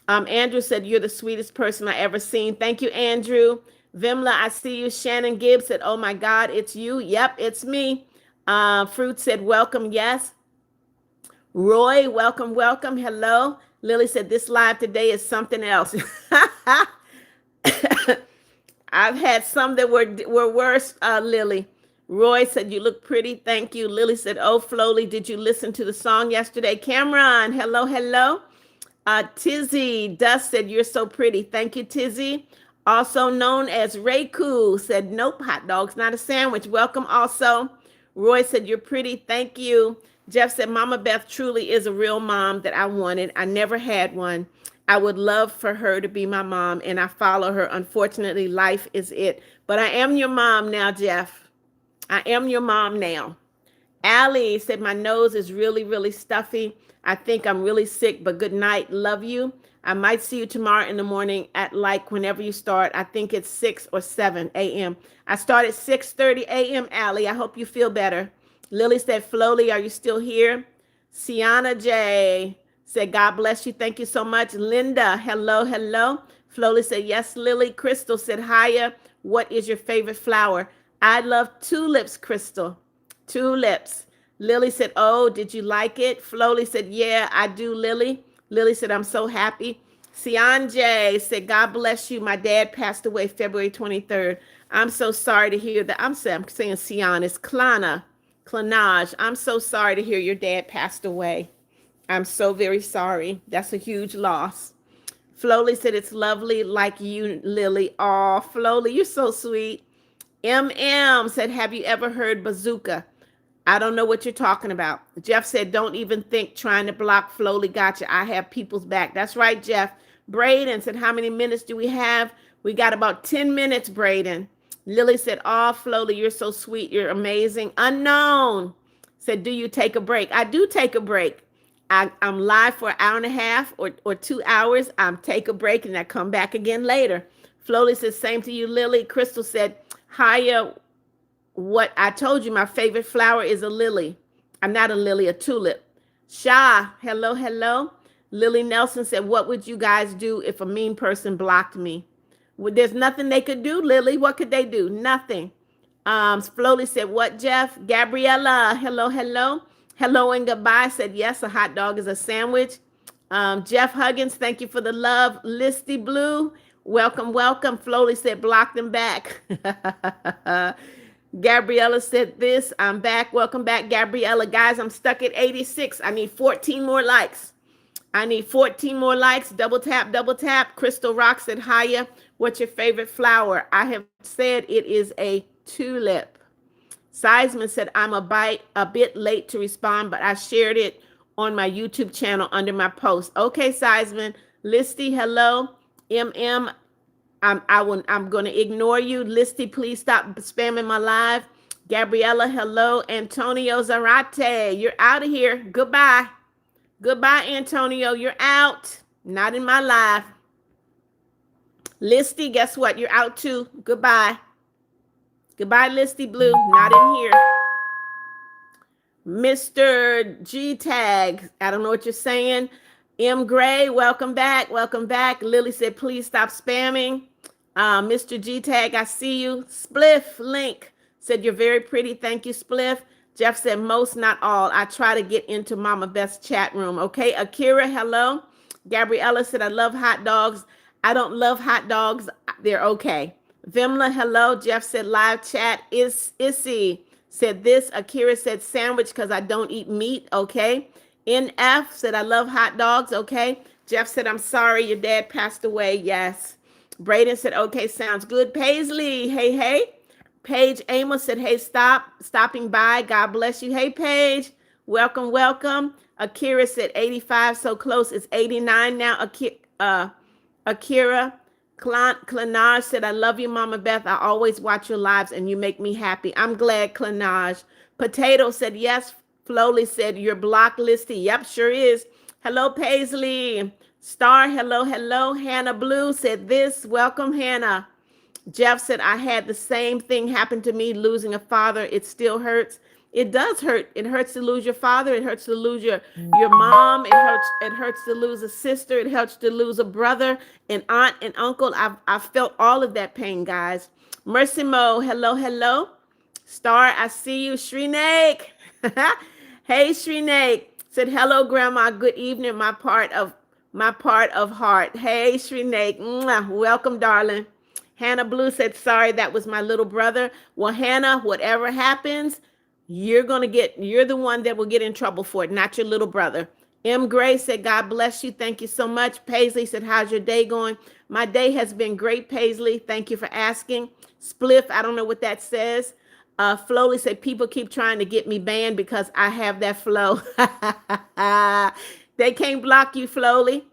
Andrew said, you're the sweetest person I ever seen. Thank you, Andrew. Vimla, I see you. Shannon Gibbs said, oh my God, it's you. Yep, it's me. Fruit said, welcome, yes. Roy, welcome, welcome. Hello. Lily said, this live today is something else. I've had some that were worse, Lily. Roy said, you look pretty. Thank you. Lily said, oh, Flowly, did you listen to the song yesterday? Cameron, hello, hello. Tizzy Dust said, you're so pretty. Thank you, Tizzy. Also known as Rayku said, nope, hot dog's not a sandwich. Welcome also. Roy said, you're pretty. Thank you. Jeff said, Mama Beth truly is a real mom that I wanted. I never had one. I would love for her to be my mom, and I follow her. Unfortunately, life is it. But I am your mom now, Jeff. I am your mom now. Allie said, my nose is really, really stuffy. I think I'm really sick, but good night. Love you. I might see you tomorrow in the morning at like whenever you start. I think it's 6 or 7 a.m. I start at 6:30 a.m., Allie. I hope you feel better. Lily said, Flowly, are you still here? Sienna J said, God bless you. Thank you so much. Linda, hello, hello. Flowly said, yes, Lily. Crystal said, hiya. What is your favorite flower? I love tulips, Crystal. Tulips. Lily said, oh, did you like it? Flowly said, yeah, I do, Lily. Lily said, I'm so happy. Sian J said, God bless you. My dad passed away February 23rd. I'm so sorry to hear that. I'm saying Sian. It's Clanage. I'm so sorry to hear your dad passed away. I'm so very sorry. That's a huge loss. Flowly said, it's lovely like you, Lily. Oh, Flowly, you're so sweet. MM said, have you ever heard bazooka? I don't know what you're talking about. Jeff said, don't even think trying to block Flowly gotcha. I have people's back. That's right, Jeff. Braden said, how many minutes do we have? We got about 10 minutes, Braden. Lily said, oh, Flowly, you're so sweet. You're amazing. Unknown said, do you take a break? I do take a break. I'm live for an hour and a half or 2 hours. I'm take a break and I come back again later. Flowly says, same to you, Lily. Crystal said, hiya. What I told you, my favorite flower is a lily. I'm not a lily, a tulip. Shah, hello, hello. Lily Nelson said, what would you guys do if a mean person blocked me? Well, there's nothing they could do, Lily. What could they do? Nothing. Flowly said, what, Jeff? Gabriella, hello, hello. Hello and goodbye. Said, yes, a hot dog is a sandwich. Jeff Huggins, thank you for the love. Listy Blue, welcome, welcome. Flowly said, block them back. Gabriella said this, I'm back. Welcome back, Gabriella. Guys, I'm stuck at 86. I need 14 more likes. I need 14 more likes. Double tap, double tap. Crystal Rock said, hiya. What's your favorite flower? I have said it is a tulip. Seisman said, I'm a bit late to respond, but I shared it on my YouTube channel under my post. Okay, Seisman. Listy, hello. MM, I'm going to ignore you. Listy, please stop spamming my live. Gabriella, hello. Antonio Zarate, you're out of here. Goodbye. Goodbye, Antonio. You're out. Not in my life. Listy, guess what? You're out too. Goodbye. Goodbye, Listy Blue. Not in here. Mr. G Tag, I don't know what you're saying. M. Gray, welcome back. Welcome back. Lily said, please stop spamming. Mr. G Tag, I see you. Spliff Link said, you're very pretty. Thank you, Spliff. Jeff said, most, not all. I try to get into Mama Beth's chat room. Okay. Akira, hello. Gabriella said, I love hot dogs. I don't love hot dogs. They're okay. Vimla, hello. Jeff said, live chat. Issy said this. Akira said, sandwich because I don't eat meat. Okay. NF said, I love hot dogs. Okay. Jeff said, I'm sorry. Your dad passed away. Yes. Braden said, okay, sounds good. Paisley, hey, hey. Paige Amos said, hey, stopping by. God bless you. Hey, Paige, welcome, welcome. Akira said 85, so close. It's 89 now. Akira Clenage said, I love you, Mama Beth. I always watch your lives and you make me happy. I'm glad, Clenage. Potato said, yes. Flowly said, you're blocked, Listy. Yep, sure is. Hello, Paisley. Star, hello, hello. Hannah Blue said this. Welcome, Hannah. Jeff said, I had the same thing happen to me, losing a father. It still hurts. It does hurt. It hurts to lose your father. It hurts to lose your mom. It hurts to lose a sister. It hurts to lose a brother, an aunt, and uncle. I've felt all of that pain, guys. Mercy Mo, hello, hello. Star, I see you. Shreenake. Hey, Shreenake. Said, hello, Grandma. Good evening, my part of heart. Hey, Shreenake. Welcome, darling. Hannah Blue said, sorry, that was my little brother. Well, Hannah, whatever happens, you're the one that will get in trouble for it, not your little brother. M. Gray said, God bless you. Thank you so much. Paisley said, how's your day going? My day has been great, Paisley. Thank you for asking. Spliff, I don't know what that says. Flowly said, people keep trying to get me banned because I have that flow. They can't block you, Flowly.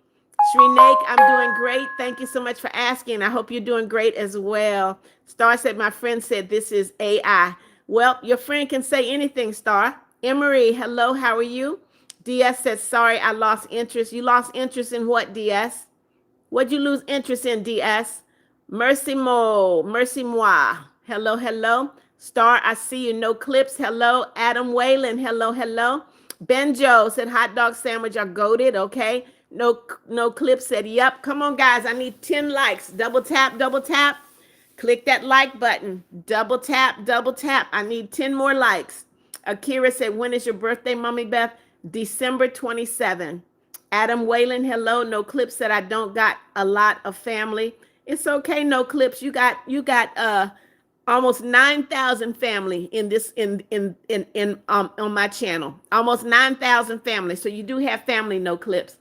Shreenake, I'm doing great. Thank you so much for asking. I hope you're doing great as well. Star said, my friend said this is AI. Well, your friend can say anything, Star. Emery, hello, how are you? DS said, sorry, I lost interest. You lost interest in what, DS? What'd you lose interest in, DS? Mercy moi. Hello, hello. Star, I see you. No clips. Hello. Adam Whalen, hello, hello. Benjo said, hot dog sandwich are goated, okay? No clip said, yep. Come on, guys. I need 10 likes. Double tap, double tap. Click that like button. Double tap, double tap. I need 10 more likes. Akira said, when is your birthday, Mommy Beth? December 27. Adam Whalen, hello. No clip said, I don't got a lot of family. It's okay, no clips. You got almost 9,000 family on my channel. Almost 9,000 family. So you do have family, no clips.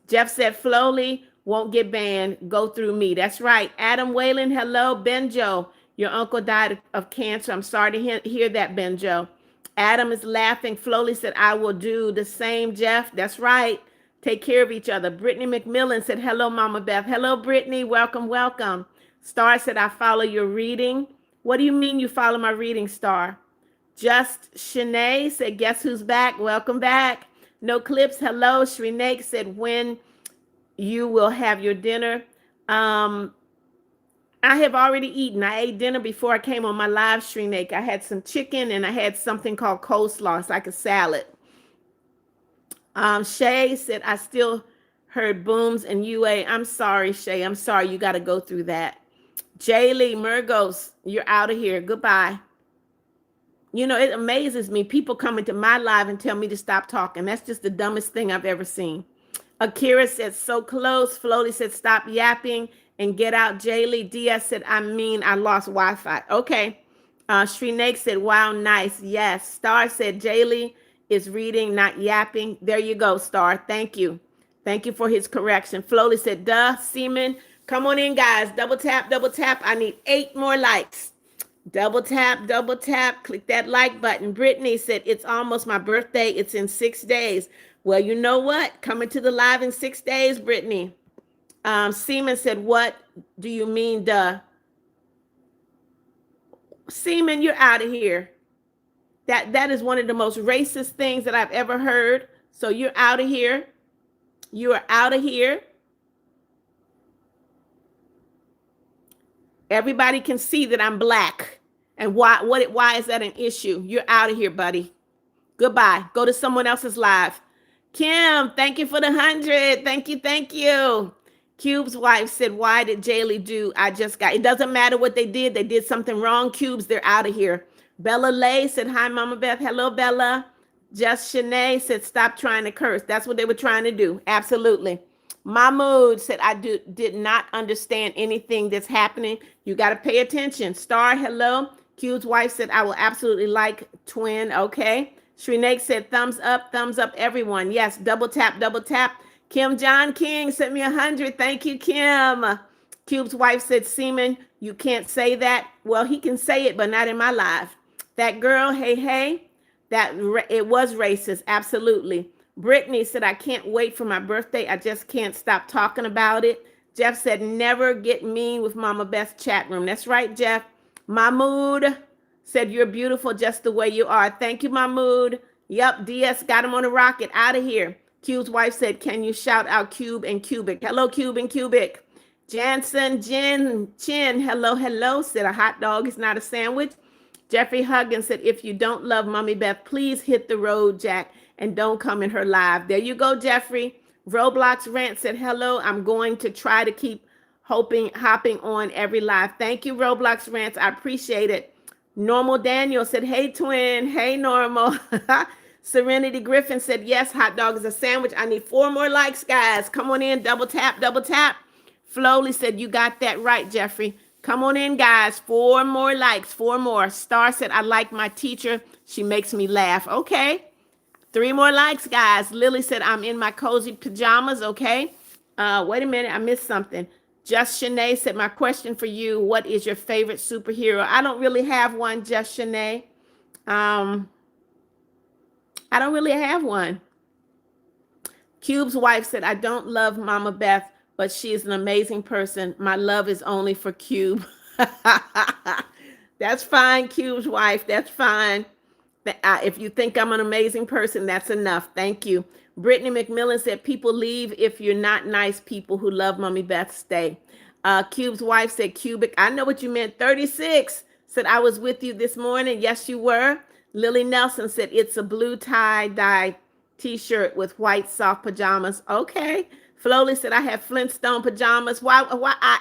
Jeff said, Flowly won't get banned. Go through me. That's right. Adam Whalen, hello. Benjo, your uncle died of cancer. I'm sorry to hear that, Benjo. Adam is laughing. Flowly said, I will do the same, Jeff. That's right. Take care of each other. Brittany McMillan said, hello, Mama Beth. Hello, Brittany. Welcome, welcome. Star said, I follow your reading. What do you mean you follow my reading, Star? Just Shanae said, guess who's back? Welcome back. No clips. Hello. Shreenake said, when you will have your dinner. I have already eaten. I ate dinner before I came on my live, Shreenake. I had some chicken and I had something called coleslaw. It's like a salad. Shay said, I still heard booms and UA. I'm sorry, Shay. I'm sorry. You got to go through that. Jaylee Murgos, you're out of here. Goodbye. You know, it amazes me. People come into my live and tell me to stop talking. That's just the dumbest thing I've ever seen. Akira said, so close. Floaty said, stop yapping and get out, Jaylee. Diaz said, I mean, I lost Wi-Fi. Okay. Shreenake said, wow, nice. Yes. Star said, Jaylee is reading, not yapping. There you go, Star. Thank you. Thank you for his correction. Floaty said, duh, Seaman. Come on in, guys. Double tap, double tap. I need 8 more likes. Double tap, double tap. Click that like button. Brittany said, it's almost my birthday. It's in 6 days. Well, you know what? Coming to the live in 6 days, Brittany. Seaman said, what do you mean, duh? Seaman, you're out of here. That is one of the most racist things that I've ever heard. So you're out of here. You are out of here. Everybody can see that I'm black. And why is that an issue? You're out of here, buddy. Goodbye. Go to someone else's live. Kim, thank you for the 100. Thank you, thank you. Cube's wife said, why did Jaylee do? I just got, it doesn't matter what they did. They did something wrong. Cubes, they're out of here. Bella Lay said, hi, Mama Beth. Hello, Bella. Just Shanae said, stop trying to curse. That's what they were trying to do. Absolutely. Mahmood said, I did not understand anything that's happening. You got to pay attention. Star, hello. Q's wife said, I will absolutely like twin. Okay. Shreenake said, thumbs up, everyone. Yes, double tap, double tap. Kim John King sent me 100. Thank you, Kim. Cube's wife said, Seaman, you can't say that. Well, he can say it, but not in my live. That girl, hey, that it was racist. Absolutely. Brittany said, I can't wait for my birthday. I just can't stop talking about it. Jeff said, never get mean with Mama Beth's chat room. That's right, Jeff. Mahmood said, you're beautiful just the way you are. Thank you, Mahmood. Yep, DS got him on a rocket. Out of here. Cube's wife said, can you shout out Cube and Cubic? Hello, Cube and Cubic. Jansen, Chin, hello, said a hot dog is not a sandwich. Jeffrey Huggins said, if you don't love Mommy Beth, please hit the road, Jack, and don't come in her live. There you go, Jeffrey. Roblox Rant said, hello, I'm going to try to keep hopping on every live. Thank you, Roblox Rants. I appreciate it. Normal Daniel said, hey, twin. Hey, Normal. Serenity Griffin said, yes, hot dog is a sandwich. I need 4 more likes, guys. Come on in. Double tap, double tap. Flowly said, you got that right, Jeffrey. Come on in, guys. 4 more likes, 4 more. Star said, I like my teacher. She makes me laugh. Okay. 3 more likes, guys. Lily said, I'm in my cozy pajamas. Okay. Wait a minute. I missed something. Just Shanae said, my question for you, what is your favorite superhero? I don't really have one, Just Shanae. I don't really have one. Cube's wife said, I don't love Mama Beth, but she is an amazing person. My love is only for Cube. That's fine, Cube's wife. That's fine. If you think I'm an amazing person, that's enough. Thank you. Brittany McMillan said, people leave if you're not nice. People who love Mommy Beth stay. Cube's wife said, Cubic, I know what you meant. 36 said, I was with you this morning. Yes, you were. Lily Nelson said, it's a blue tie-dye t-shirt with white soft pajamas. Okay. Flowly said, I have Flintstone pajamas. Why?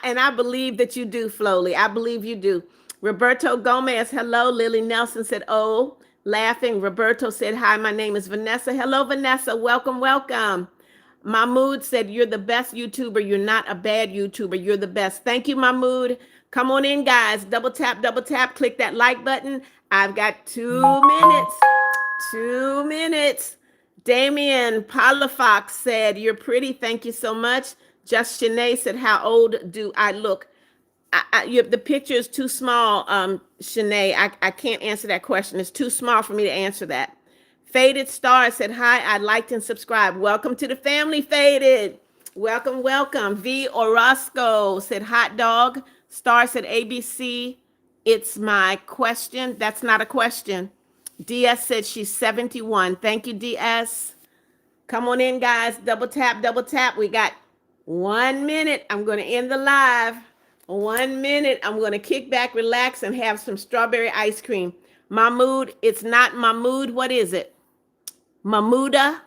And I believe that you do, Flowly. I believe you do. Roberto Gomez, hello. Lily Nelson said, oh, laughing. Roberto said, hi, my name is Vanessa. Hello, Vanessa. Welcome, welcome. Mahmood said, you're the best YouTuber. You're not a bad YouTuber. You're the best. Thank you, Mahmood. Come on in, guys. Double tap, click that like button. I've got 2 minutes. 2 minutes. Damien Palafox said, you're pretty. Thank you so much. Just Shanae said, how old do I look? The picture is too small, Shanae. I can't answer that question. It's too small for me to answer that. Faded Star said, hi, I liked and subscribed. Welcome to the family, Faded. Welcome, welcome. V. Orozco said, hot dog. Star said, ABC. It's my question. That's not a question. DS said she's 71. Thank you, DS. Come on in, guys. Double tap, double tap. We got 1 minute. I'm going to end the live. 1 minute. I'm going to kick back, relax, and have some strawberry ice cream. Mahmood, it's not Mahmood. What is it? Mahmouda?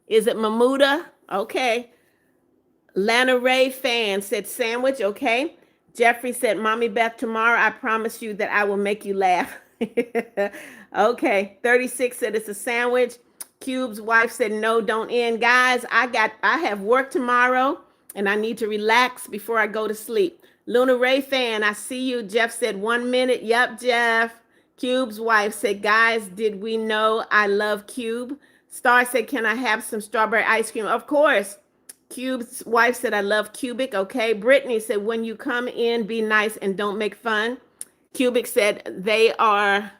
Is it Mahmouda? Okay. Lana Ray fan said sandwich. Okay. Jeffrey said, Mommy Beth, tomorrow I promise you that I will make you laugh. Okay, 36 said it's a sandwich. Cube's wife said no, don't end. Guys, I have work tomorrow and I need to relax before I go to sleep. Luna Ray fan, I see you. Jeff said 1 minute. Yep, Jeff. Cube's wife said, guys, did we know I love Cube? Star said, can I have some strawberry ice cream? Of course. Cube's wife said, I love Cubic. Okay. Brittany said, when you come in, be nice and don't make fun. Cubic said, they are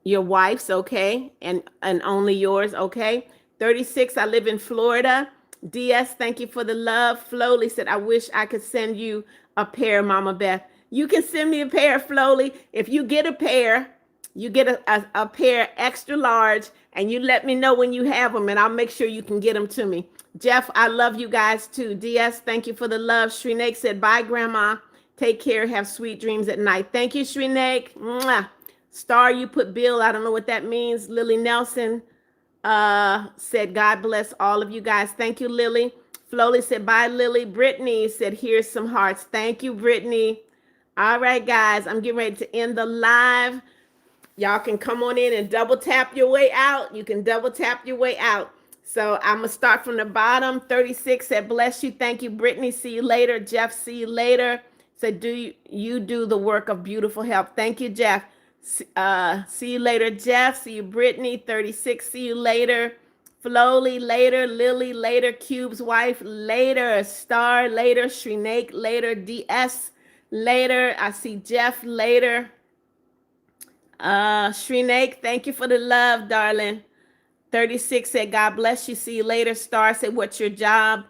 your wife's, okay, and only yours, okay. 36, I live in Florida. DS, thank you for the love. Flowly said, I wish I could send you a pair, Mama Beth. You can send me a pair, Flowly. If you get a pair, you get a pair extra large, and you let me know when you have them, and I'll make sure you can get them to me. Jeff, I love you guys too. DS, thank you for the love. Shrinek said, bye, Grandma. Take care. Have sweet dreams at night. Thank you, Shrinek. Mwah. Star, you put Bill. I don't know what that means. Lily Nelson said, God bless all of you guys. Thank you, Lily. Flowly said, bye, Lily. Brittany said, here's some hearts. Thank you, Brittany. All right, guys, I'm getting ready to end the live. Y'all can come on in and double tap your way out. You can double tap your way out. So I'm going to start from the bottom. 36 said, bless you. Thank you, Brittany. See you later. Jeff, see you later. Said, you do the work of beautiful health. Thank you, Jeff. See you later, Jeff. See you, Brittany. 36. See you later. Flowly later. Lily later. Cube's wife later. Star later. Shrinek later. DS later. I see Jeff later. Shrinek, thank you for the love, darling. 36 said, God bless you. See you later. Star said, what's your job?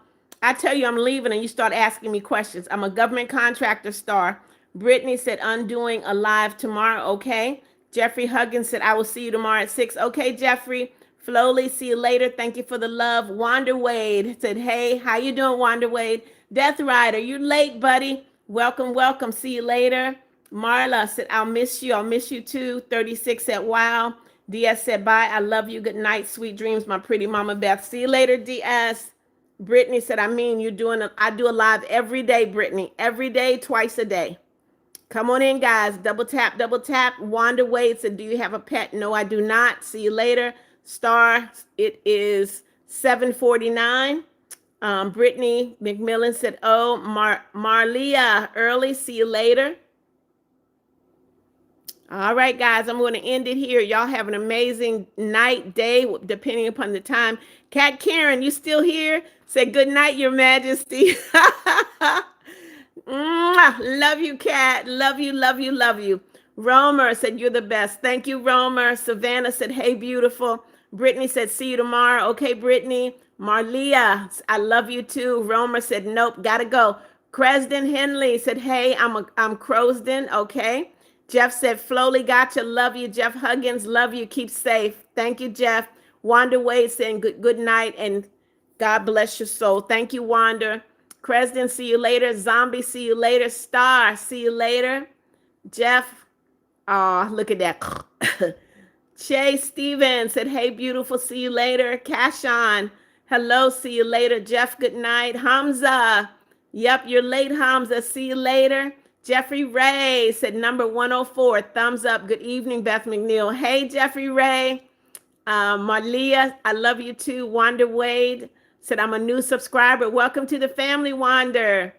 I tell you I'm leaving and you start asking me questions. I'm a government contractor, Star. Brittany said, undoing a live tomorrow. Okay. Jeffrey Huggins said, I will see you tomorrow at 6. Okay, Jeffrey. Flowly, see you later. Thank you for the love. Wander Wade said, hey, how you doing, Wander Wade? Death Rider, you late, buddy. Welcome, welcome. See you later. Marla said, I'll miss you. I'll miss you too. 36 said, wow. DS said, bye. I love you. Good night. Sweet dreams, my pretty Mama Beth. See you later, DS. Brittany said, I mean, I do a live every day, Brittany. Every day, twice a day. Come on in, guys. Double tap, double tap. Wanda Wade said, do you have a pet? No, I do not. See you later. Star, it is 7:49. Brittany McMillan said, oh, Marlia, early. See you later. All right, guys, I'm going to end it here. Y'all have an amazing night, day, depending upon the time. Kat Karen, you still here? Say good night, Your Majesty. Love you, Kat. Love you, love you, love you. Romer said, you're the best. Thank you, Romer. Savannah said, hey, beautiful. Brittany said, see you tomorrow. Okay, Brittany. Marlia, I love you too. Romer said, nope, gotta go. Cresden Henley said, hey, I'm Crosden. Okay. Jeff said, Flowly, gotcha. Love you. Jeff Huggins, love you. Keep safe. Thank you, Jeff. Wanda Wade saying good night and God bless your soul. Thank you, Wanda. Cresden, see you later. Zombie, see you later. Star, see you later. Jeff, oh, look at that. Shay Stevens said, hey, beautiful. See you later. Cashon, hello. See you later. Jeff, good night. Hamza, yep, you're late, Hamza. See you later. Jeffrey Ray said, number 104, thumbs up. Good evening, Beth McNeal. Hey, Jeffrey Ray. Marlia, I love you too. Wanda Wade said, I'm a new subscriber. Welcome to the family, Wander.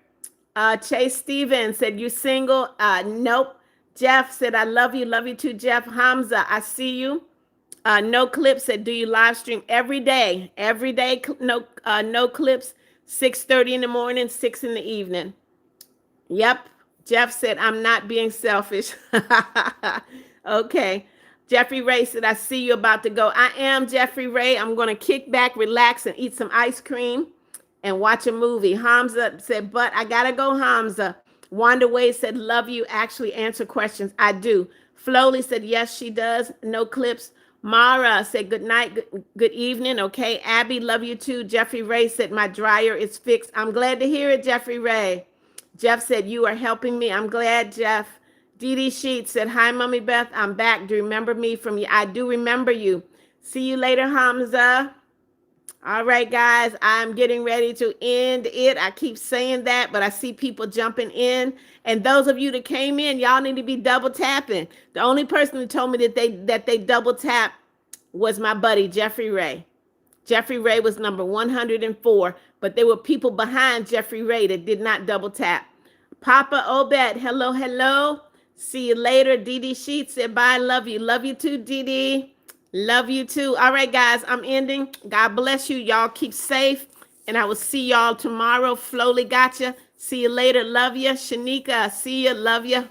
Chase Stevens said, you single? Nope. Jeff said, I love you too, Jeff. Hamza, I see you. No Clips said, do you live stream every day? Every day, no Clips, 6:30 in the morning, 6 in the evening. Yep. Jeff said, I'm not being selfish. Okay. Jeffrey Ray said, I see you about to go. I am Jeffrey Ray. I'm going to kick back, relax, and eat some ice cream and watch a movie. Hamza said, but I got to go, Hamza. Wanda Wade said, love you. Actually answer questions. I do. Flowly said, yes, she does. No Clips. Mara said, good night, good evening. Okay. Abby, love you too. Jeffrey Ray said, my dryer is fixed. I'm glad to hear it, Jeffrey Ray. Jeff said, you are helping me. I'm glad, Jeff. Dee Dee Sheets said, hi, Mommy Beth. I'm back. Do you remember me from you? I do remember you. See you later, Hamza. All right, guys, I'm getting ready to end it. I keep saying that, but I see people jumping in. And those of you that came in, y'all need to be double tapping. The only person who told me that they double tap was my buddy Jeffrey Ray. Jeffrey Ray was number 104, but there were people behind Jeffrey Ray that did not double tap. Papa Obed, hello, hello. See you later. Dee Dee Sheets said bye. Love you. Love you too, Dee Dee. Love you too. All right, guys, I'm ending. God bless you. Y'all keep safe. And I will see y'all tomorrow. Flowly gotcha. See you later. Love you. Shanika, see you. Love you.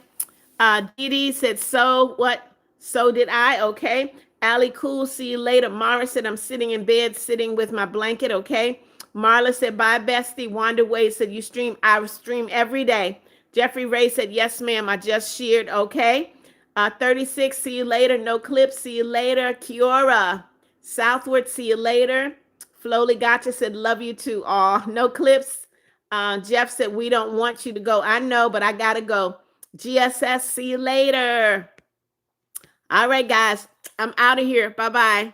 Dee Dee said, so what? So did I. Okay. Allie Cool, see you later. Mara said, I'm sitting in bed, sitting with my blanket. Okay. Marla said, bye, bestie. Wanda Wade said, you stream. I stream every day. Jeffrey Ray said, yes, ma'am. I just shared. Okay. 36, see you later. No clips, see you later. Kiora. Southward, see you later. Flowly Gotcha said, love you too. Aw, no clips. Jeff said, we don't want you to go. I know, but I got to go. GSS, see you later. All right, guys, I'm out of here. Bye-bye.